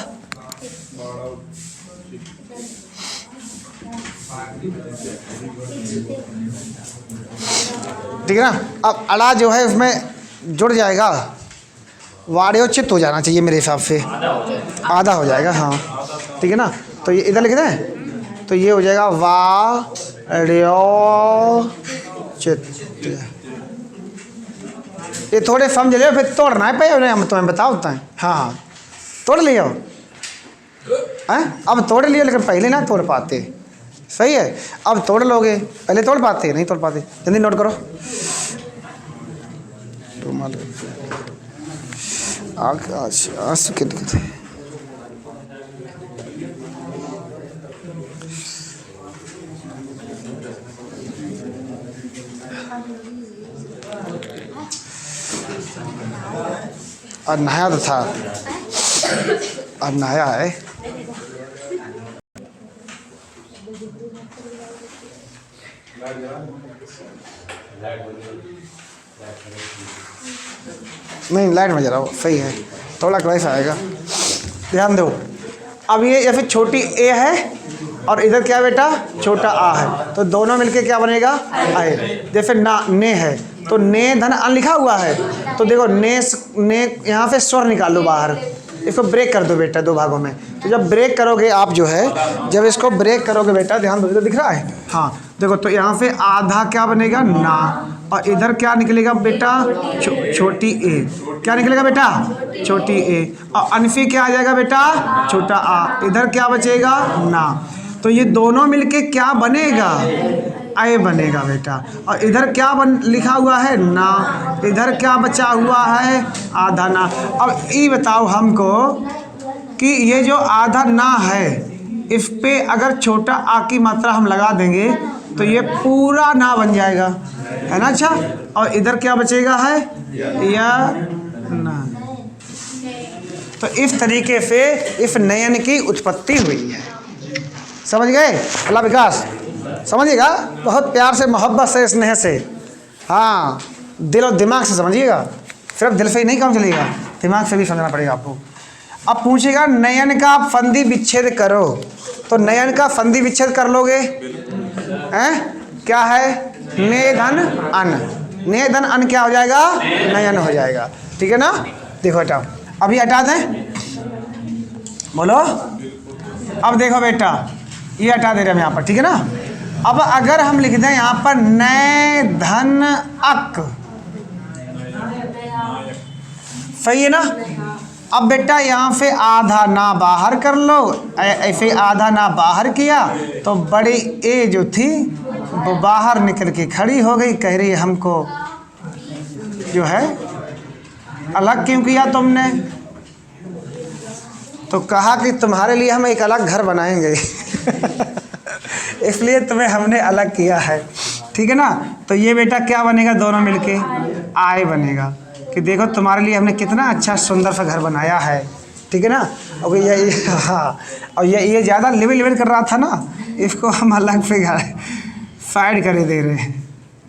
ठीक है ना? अब अड़ा जो है उसमें जुड़ जाएगा, वाड़योचित हो जाना चाहिए मेरे हिसाब से, आधा हो जाएगा। हाँ ठीक है ना? तो ये इधर लिख दें, तो ये हो जाएगा वाड़योचित। ये थोड़े समझ लियो, फिर तोड़ना है पे हम तुम्हें बता होता है। हाँ तोड़ लियो हैं, अब तोड़ लियो, लेकिन पहले ना तोड़ पाते। सही है, अब तोड़ लोगे, पहले तोड़ पाते नहीं तोड़ पाते। जल्दी नोट करो। और नहाया तो था, और नहाया है। नहीं लाइट में जरा सही है, थोड़ा क्राइस आएगा, ध्यान दो। अब ये या फिर छोटी ए है और इधर क्या बेटा? छोटा आ है, तो दोनों मिलके क्या बनेगा? आए। जैसे ना ने है तो ने धन अन लिखा हुआ है, तो देखो ने यहाँ से स्वर निकालो बाहर, इसको ब्रेक कर दो बेटा दो भागों में। तो जब ब्रेक करोगे आप जो है, जब इसको ब्रेक करोगे बेटा, ध्यान दो, इधर दिख रहा है? हाँ देखो, तो यहाँ से आधा क्या बनेगा? ना, और इधर क्या निकलेगा बेटा? छोटी ए। क्या निकलेगा बेटा? छोटी ए। और अनफी क्या आ जाएगा बेटा? छोटा आ। इधर क्या बचेगा? ना। तो ये दोनों मिलके क्या बनेगा? आए बनेगा बेटा। और इधर क्या लिखा हुआ है? ना। इधर क्या बचा हुआ है? आधा ना। अब ये बताओ हमको कि ये जो आधा ना है, इस पे अगर छोटा आ की मात्रा हम लगा देंगे तो ये पूरा ना बन जाएगा, है ना? अच्छा, और इधर क्या बचेगा है? या ना। तो इस तरीके से इस नयन की उत्पत्ति हुई है। समझ गए? अल्लाह विकास समझिएगा, बहुत प्यार से, मोहब्बत से, स्नेह से। हाँ दिल और दिमाग से समझिएगा, सिर्फ दिल से ही नहीं काम चलेगा, दिमाग से भी समझना पड़ेगा आपको। अब पूछेगा नयन का फंदी विच्छेद करो, तो नयन का फंदी विच्छेद कर लोगे हैं? क्या है? ने धन अन। ने धन अन क्या हो जाएगा? नयन हो जाएगा। ठीक है ना? देखो बेटा, अभी हटा दें, बोलो। अब देखो बेटा, ये हटा दे रहे हम यहाँ पर, ठीक है ना? अब अगर हम लिख दें यहाँ पर नए धन अक, सही है ना? अब बेटा यहाँ से आधा ना बाहर कर लो, ऐसे आधा ना बाहर किया तो बड़ी ए जो थी वो बाहर निकल के खड़ी हो गई, कह रही हमको जो है अलग क्यों किया तुमने? तो कहा कि तुम्हारे लिए हम एक अलग घर बनाएंगे इसलिए तुम्हें हमने अलग किया है, ठीक है ना? तो ये बेटा क्या बनेगा? दोनों मिलके आए बनेगा कि देखो तुम्हारे लिए हमने कितना अच्छा सुंदर सा घर बनाया है, ठीक है ना? और ये हाँ, और ये ज़्यादा लेवल कर रहा था ना, इसको हम अलग से घर साइड करे दे रहे हैं,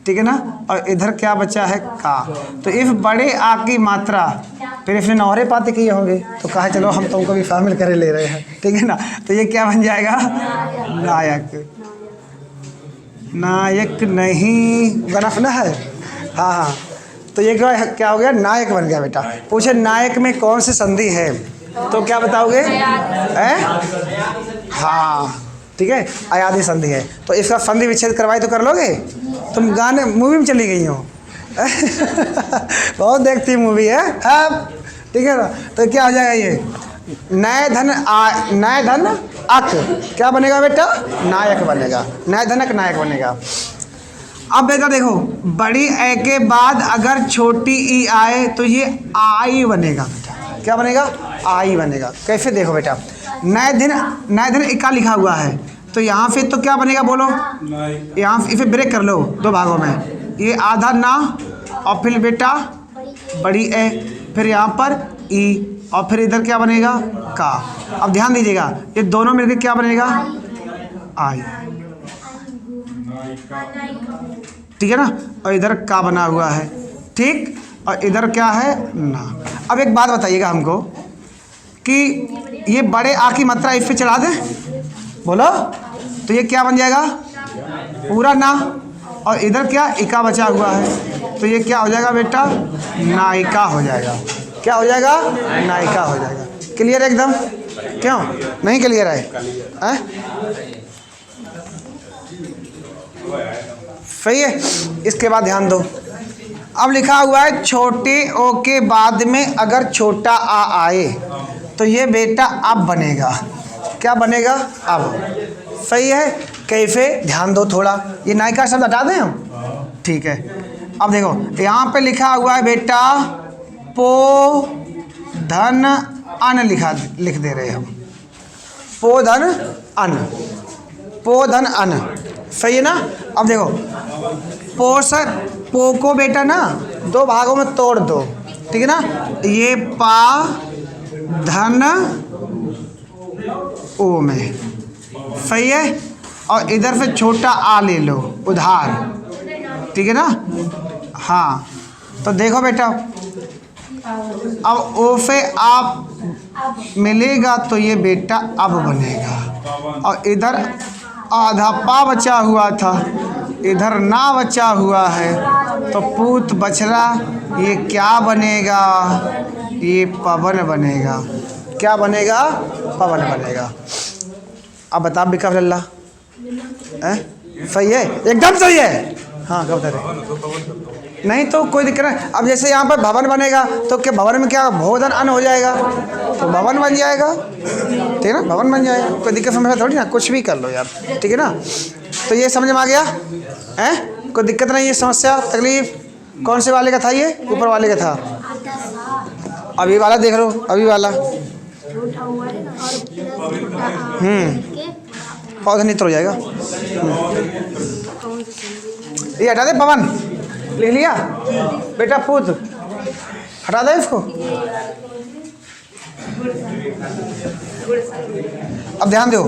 ठीक है ना? और इधर क्या बचा है? का। तो इस बड़े आ की मात्रा फिर इसने नौहरे पाते किए होंगे, तो कहा चलो हम तुमको भी शामिल करे ले रहे हैं, ठीक है ना? तो ये क्या बन जाएगा? नायक। नायक नहीं गनफ ना है। हाँ हाँ, तो ये क्या हो गया, नायक बन गया बेटा। पूछे नायक में कौन सी संधि है, तो क्या बताओगे? हाँ ठीक है, अयादी संधि है। तो इसका संधि विच्छेद करवाई तो कर लोगे? तुम गाने मूवी में चली गई हो बहुत देखती मूवी है अब, ठीक है ना। तो क्या हो जाएगा ये, नय धन अक, क्या बनेगा बेटा? नायक बनेगा, नय धनक नायक बनेगा। अब बेटा देखो, बड़ी ए के बाद अगर छोटी ई आए तो ये आई बनेगा बेटा। क्या बनेगा? आई बनेगा। कैसे देखो बेटा, नय धन इक्का लिखा हुआ है, तो यहाँ पे तो क्या बनेगा बोलो? यहाँ इसे ब्रेक कर लो दो भागों में, ये आधा ना और फिर बेटा बड़ी ए, फिर यहाँ पर ई, और फिर इधर क्या बनेगा? का। अब ध्यान दीजिएगा, ये दोनों मिलकर क्या बनेगा? आई, ठीक है ना। और इधर का बना हुआ है, ठीक, और इधर क्या है? ना। अब एक बात बताइएगा हमको कि ये बड़े आ की मात्रा इस पे चढ़ा दें, बोलो, तो ये क्या बन जाएगा? पूरा ना, और इधर क्या इका बचा हुआ है, तो ये क्या हो जाएगा बेटा? नायिका हो जाएगा। क्या हो जाएगा? नायिका हो जाएगा। क्लियर एकदम? क्यों नहीं क्लियर है? सही है। इसके बाद ध्यान दो, अब लिखा हुआ है छोटे ओ के बाद में अगर छोटा आ आए तो ये बेटा अब बनेगा। क्या बनेगा? अब। सही है। कैसे? ध्यान दो थोड़ा, ये नायिका शब्द हटा दें हम, ठीक है। अब देखो यहाँ पे लिखा हुआ है बेटा पो धन अन, लिख दे रहे हम, पो धन अन, पो धन अन। सही है ना। अब देखो पो को बेटा ना दो भागों में तोड़ दो, ठीक है ना। ये पा धन ओ में, सही है। और इधर से छोटा आ ले लो उधार, ठीक है ना। हाँ, तो देखो बेटा, अब ओ से आप मिलेगा तो ये बेटा अब बनेगा, और इधर आधा पा बचा हुआ था, इधर ना बचा हुआ है, तो पूत बछड़ा ये क्या बनेगा? ये पवन बनेगा। क्या बनेगा? पवन बनेगा। अब बता बिका लल्ला, सही है? एकदम सही है। हाँ कब तक नहीं तो कोई दिक्कत नहीं। अब जैसे यहाँ पर भवन बनेगा तो क्या भवन में क्या भोजन अन्न हो जाएगा, तो भवन बन जाएगा, ठीक है ना, भवन बन जाएगा। कोई दिक्कत समझ थोड़ी ना, कुछ भी कर लो यार, ठीक है ना। तो ये समझ में आ गया है, कोई दिक्कत नहीं है। समस्या तकलीफ कौन से वाले का था? ये ऊपर वाले का था। अभी वाला देख लो, अभी वाला पौधा नहीं हो जाएगा। ये हटा दे पवन, लिख लिया बेटा, पूत हटा दे इसको। अब ध्यान दो,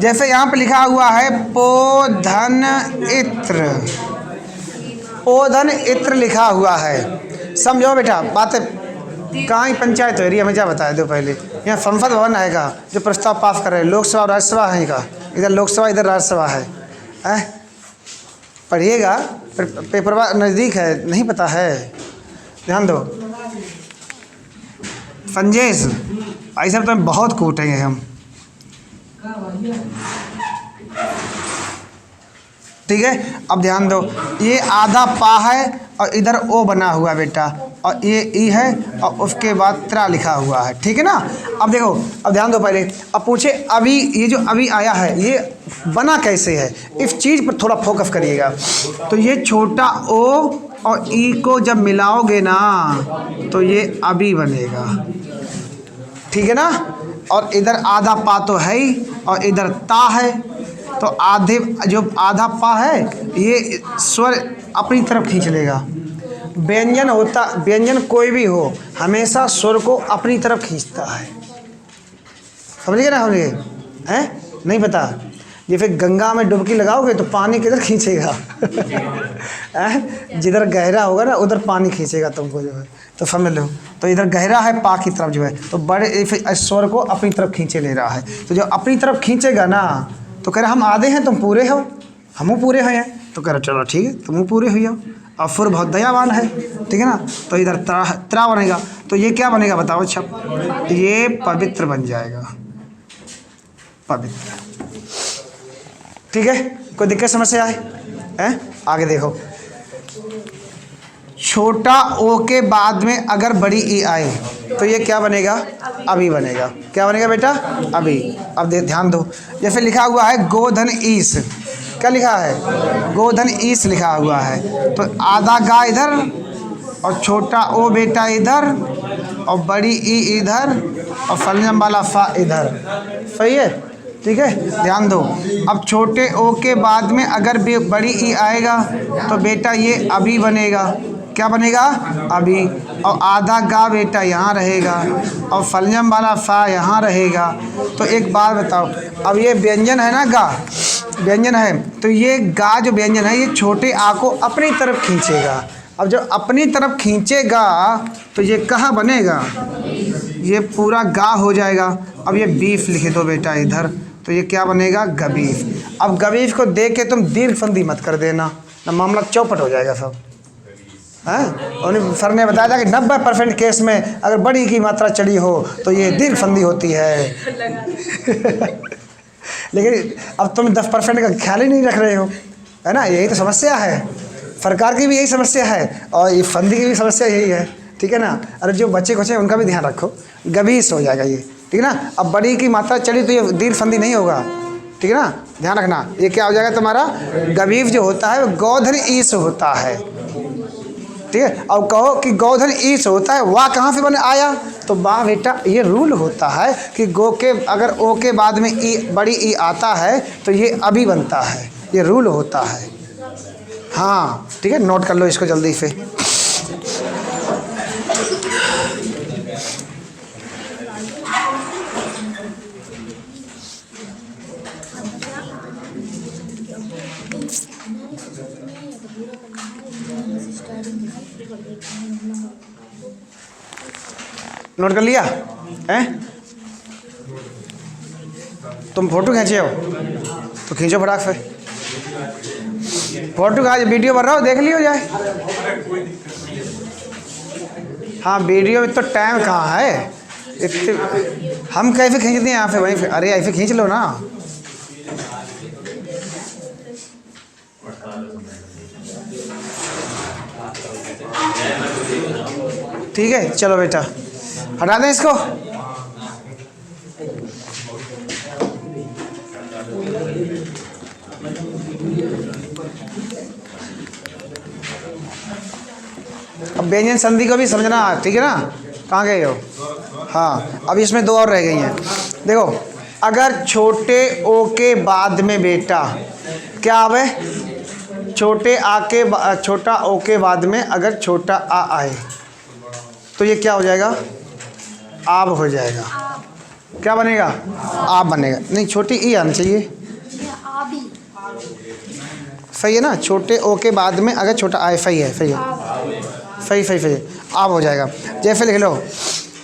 जैसे यहाँ पे लिखा हुआ है पोधन इत्र, पोधन इत्र लिखा हुआ है। समझो बेटा बातें, कहाँ ही पंचायत एरिया में, क्या बताया दो पहले। यहाँ संसद भवन आएगा जो प्रस्ताव पास कर रहे हैं, लोकसभा और राज्यसभा है का, इधर लोकसभा इधर राज्यसभा है। पढ़िएगा, पेपर नज़दीक है, नहीं पता है, ध्यान दो। संजेश भाई साहब तो बहुत कूटेंगे हम, ठीक है। अब ध्यान दो, ये आधा पा है और इधर ओ बना हुआ बेटा, और ये ई है और उसके बाद त्रा लिखा हुआ है, ठीक है ना। अब देखो, अब ध्यान दो पहले। अब पूछे अभी, ये जो अभी आया है ये बना कैसे है, इस चीज़ पर थोड़ा फोकस करिएगा। तो ये छोटा ओ और ई को जब मिलाओगे ना तो ये अभी बनेगा, ठीक है ना। और इधर आधा पा तो है ही और इधर ता है, तो आधे जो आधा पा है ये स्वर अपनी तरफ खींच लेगा। व्यंजन होता, व्यंजन कोई भी हो हमेशा स्वर को अपनी तरफ खींचता है, समझिए ना, समझिए हैं, नहीं पता। ये फिर गंगा में डुबकी लगाओगे तो पानी किधर खींचेगा जिधर गहरा होगा ना उधर पानी खींचेगा तुमको, जो है तो समझ लो। तो इधर गहरा है पा की तरफ जो है, तो बड़े स्वर को अपनी तरफ खींचे ले रहा है। तो जो अपनी तरफ खींचेगा ना तो कह रहा हम आधे हैं तुम पूरे हो, हम पूरे हैं, तो कह रहे चलो ठीक है, तुम पूरे हुई हो। और फुर बहुत दयावान है, ठीक है ना, तो इधर त्रा बनेगा। तो ये क्या बनेगा बताओ? अच्छा, ये पवित्र बन जाएगा, पवित्र। ठीक है, कोई दिक्कत समस्या है? आगे देखो, छोटा ओ के बाद में अगर बड़ी ई आए तो ये क्या बनेगा? अभी बनेगा। क्या बनेगा बेटा? अभी। अब ध्यान दो, जैसे लिखा हुआ है गोधन ईस, क्या लिखा है? गोधन ईस लिखा हुआ है। तो आधा गा इधर और छोटा ओ बेटा इधर और बड़ी ई इधर और फलजम वाला फा इधर। सही है? ठीक है, ध्यान दो। अब छोटे ओ के बाद में अगर बड़ी ई आएगा तो बेटा ये अभी बनेगा। क्या बनेगा? अभी। और आधा गा बेटा यहाँ रहेगा और फलजम वाला फा यहाँ रहेगा। तो एक बात बताओ, अब ये व्यंजन है ना, गा व्यंजन है, तो ये गा जो व्यंजन है ये छोटे आ को अपनी तरफ खींचेगा। अब जब अपनी तरफ खींचेगा तो ये कहाँ बनेगा? ये पूरा गा हो जाएगा। अब ये बीफ लिखे दो बेटा इधर, तो ये क्या बनेगा? गबीफ। अब गबीफ को देख के तुम दीर्घ संधि मत कर देना, ना मामला चौपट हो जाएगा सब। हैं? और सर ने बताया था कि 90% केस में अगर बड़ी की मात्रा चढ़ी हो तो ये दीर्घ संधि होती है। लेकिन अब तुम 10% का ख्याल ही नहीं रख रहे हो, है ना? यही तो समस्या है, सरकार की भी यही समस्या है और ये फंदी की भी समस्या यही है। ठीक है ना? अरे जो बच्चे खोचे उनका भी ध्यान रखो, गबीस हो जाएगा ये। ठीक है ना? अब बड़ी की मात्रा चढ़ी तो ये दीर्घ संधि नहीं होगा। ठीक है ना? ध्यान रखना, ये क्या हो जाएगा तुम्हारा? गबीफ जो होता है वो गोधन ईस होता है। ठीक है, अब कहो कि गोधन ईस होता है, वाह कहाँ से बने आया? तो वाह बेटा ये रूल होता है कि गो के अगर ओ के बाद में ई बड़ी ई आता है तो ये अभी बनता है, ये रूल होता है। हाँ ठीक है, नोट कर लो इसको जल्दी से। नोट कर लिया हैं? तुम फोटो खींचे हो तो खींचो फटाक से। फोटो का वीडियो बन रहा हो, देख लियो जाए। हाँ वीडियो में तो टाइम कहाँ है इतने, हम कैसे खींचते हैं यहाँ पे? वहीं अरे ऐसे खींच लो ना। ठीक है चलो बेटा हटा दें इसको। अब व्यंजन संधि को भी समझना, ठीक है ना? कहाँ गए हो? हाँ अब इसमें दो और रह गई हैं। देखो, अगर छोटे ओ के बाद में बेटा क्या आवे? छोटे आ के छोटा ओ के बाद में अगर छोटा आ आए तो ये क्या हो जाएगा? आब हो जाएगा। क्या बनेगा? आप बनेगा। नहीं, छोटी ई आनी चाहिए। सही है ना? छोटे ओ के बाद में अगर छोटा आए, सही है, सही है, सही सही सही, आप हो जाएगा। जैसे लिख लो,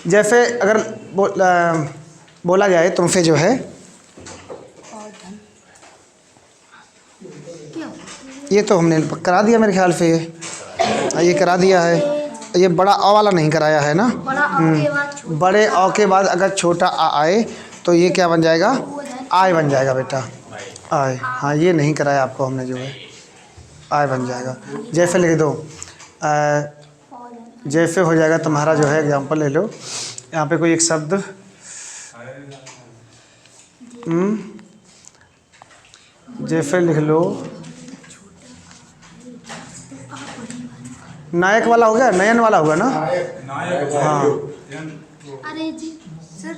जैसे अगर बोला जाए तुमसे जो है, ये तो हमने करा दिया मेरे ख्याल से, ये करा दिया है। ये बड़ा अ वाला नहीं कराया है ना? बड़े अ के बाद अगर छोटा आ आए तो ये क्या बन जाएगा? आय बन जाएगा बेटा, आय। हाँ ये नहीं कराया आपको हमने, जो है आय बन जाएगा। जैसे लिख दो, जैसे हो जाएगा तुम्हारा जो है, एग्जांपल ले लो, यहाँ पे कोई एक शब्द जैसे लिख लो, नायक वाला हो गया, नयन वाला होगा ना? हाँ अरे जी सर,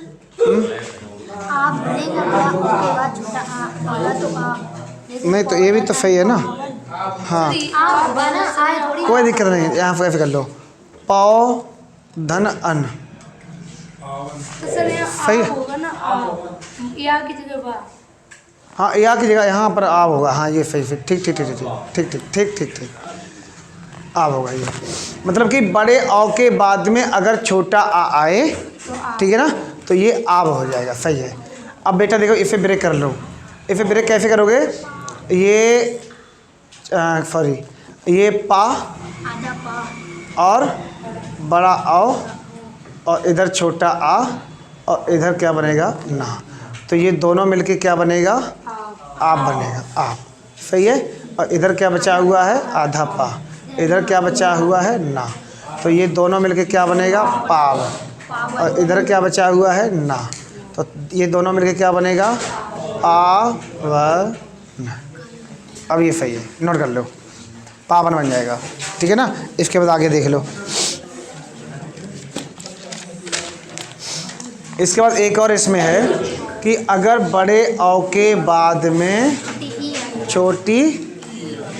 आप बोलेंगे उसके बाद छोटा आ वाला तो आ नहीं, तो ये भी तो सही है ना? हाँ आप बना आए थोड़ी, कोई दिक्कत नहीं, यहाँ पे कर लो, पौ धन अन, तो सर यहाँ सही आ है। होगा ना, आ या की जगह बा। हाँ या की जगह यहाँ पर आब होगा। हाँ ये सही, ठीक ठीक ठीक ठीक ठीक ठीक ठीक ठीक ठीक आब होगा ये। मतलब कि बड़े औ के बाद में अगर छोटा आ आए, ठीक है ना, तो ये आब हो जाएगा। सही है। अब बेटा देखो, इसे ब्रेक कर लो। इसे ब्रेक कैसे करोगे? ये सॉरी, ये पा आधा पा और बड़ा औ और इधर छोटा आ और इधर क्या बनेगा ना, तो ये दोनों मिलके क्या बनेगा आप बनेगा आप। सही है। और इधर क्या बचा हुआ है आधा पा, इधर क्या बचा हुआ है ना, तो ये दोनों मिलके क्या बनेगा पाव। और इधर क्या बचा हुआ है ना, तो ये दोनों मिलके क्या बनेगा पावन। अब ये सही है, नोट कर लो, पावन बन जाएगा। ठीक है ना। इसके बाद आगे देख लो। इसके बाद एक और इसमें है कि अगर बड़े औ के बाद में छोटी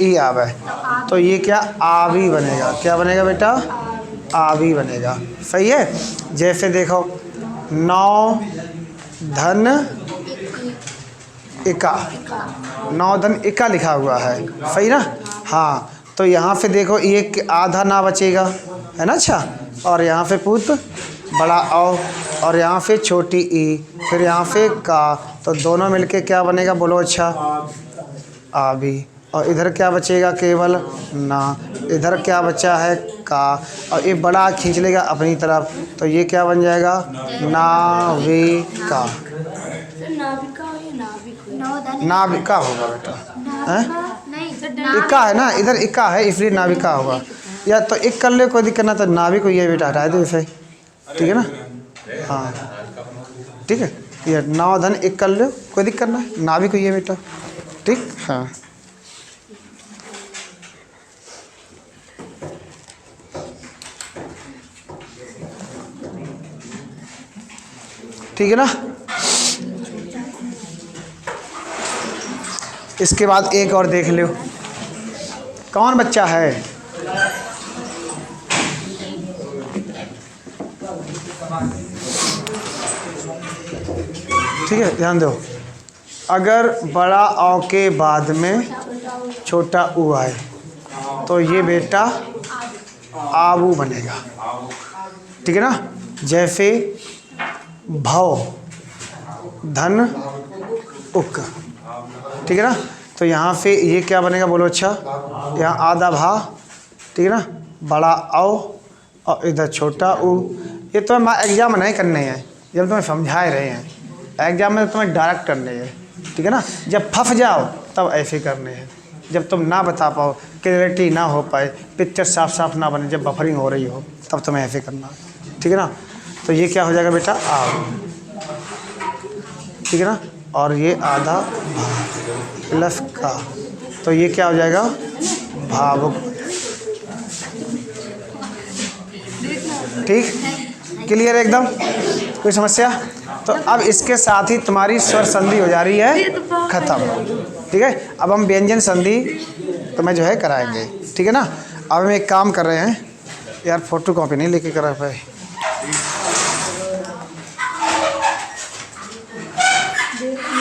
ई आवे तो ये क्या आवी बनेगा। क्या बनेगा बेटा आवी बनेगा। सही है। जैसे देखो 9 धन इका, 9 धन इका लिखा हुआ है। सही ना। हाँ, तो यहाँ पे देखो ये आधा ना बचेगा है ना। अच्छा, और यहाँ पे पुत बड़ा औ और यहाँ पे छोटी ई, फिर यहाँ पे का, तो दोनों मिलके क्या बनेगा बोलो। अच्छा आवी। और इधर क्या बचेगा केवल ना, इधर क्या बचा है का, और ये बड़ा खींच लेगा अपनी तरफ, तो ये क्या बन जाएगा नाविका। नाविका होगा बेटा। हैं इक्का है ना, इधर इक्का है इसलिए नाविका होगा। या तो एक कर ले कोई दिक्कत ना, तो नाविक को ये बेटा हटा दो इसे। ठीक है ना। हाँ ठीक है। ये 9 धन 1 कर लो, कोई दिक्कत ना, नाविक को ये बेटा। ठीक। हाँ ठीक है ना। इसके बाद एक और देख लो, कौन बच्चा है ठीक है, ध्यान दो। अगर बड़ा औ के बाद में छोटा ऊ आए तो ये बेटा आबू बनेगा। ठीक है ना। जैसे भव धन उक। ठीक है ना। तो यहाँ पे ये क्या बनेगा बोलो। अच्छा, यहाँ आधा भा। ठीक है ना, बड़ा औ और इधर छोटा ऊ। ये तो एग्जाम नहीं करने हैं, जब तुम्हें समझा रहे हैं। एग्जाम में तो तुम्हें डायरेक्ट करने हैं। ठीक है ना। जब फंस जाओ तब ऐसे करने हैं, जब तुम ना बता पाओ, क्लियरिटी ना हो पाए, पिक्चर साफ साफ ना बने, जब बफरिंग हो रही हो, तब तुम्हें ऐसे करना। ठीक है ना। तो ये क्या हो जाएगा बेटा आ। ठीक है ना। और ये आधा भा प्लस का, तो ये क्या हो जाएगा भावुक। ठीक, क्लियर एकदम, कोई समस्या। तो अब इसके साथ ही तुम्हारी स्वर संधि हो जा रही है खत्म। ठीक है। अब हम व्यंजन संधि तुम्हें जो है कराएंगे। ठीक है ना। अब हम एक काम कर रहे हैं यार, फोटो कॉपी नहीं लेके करा पाए।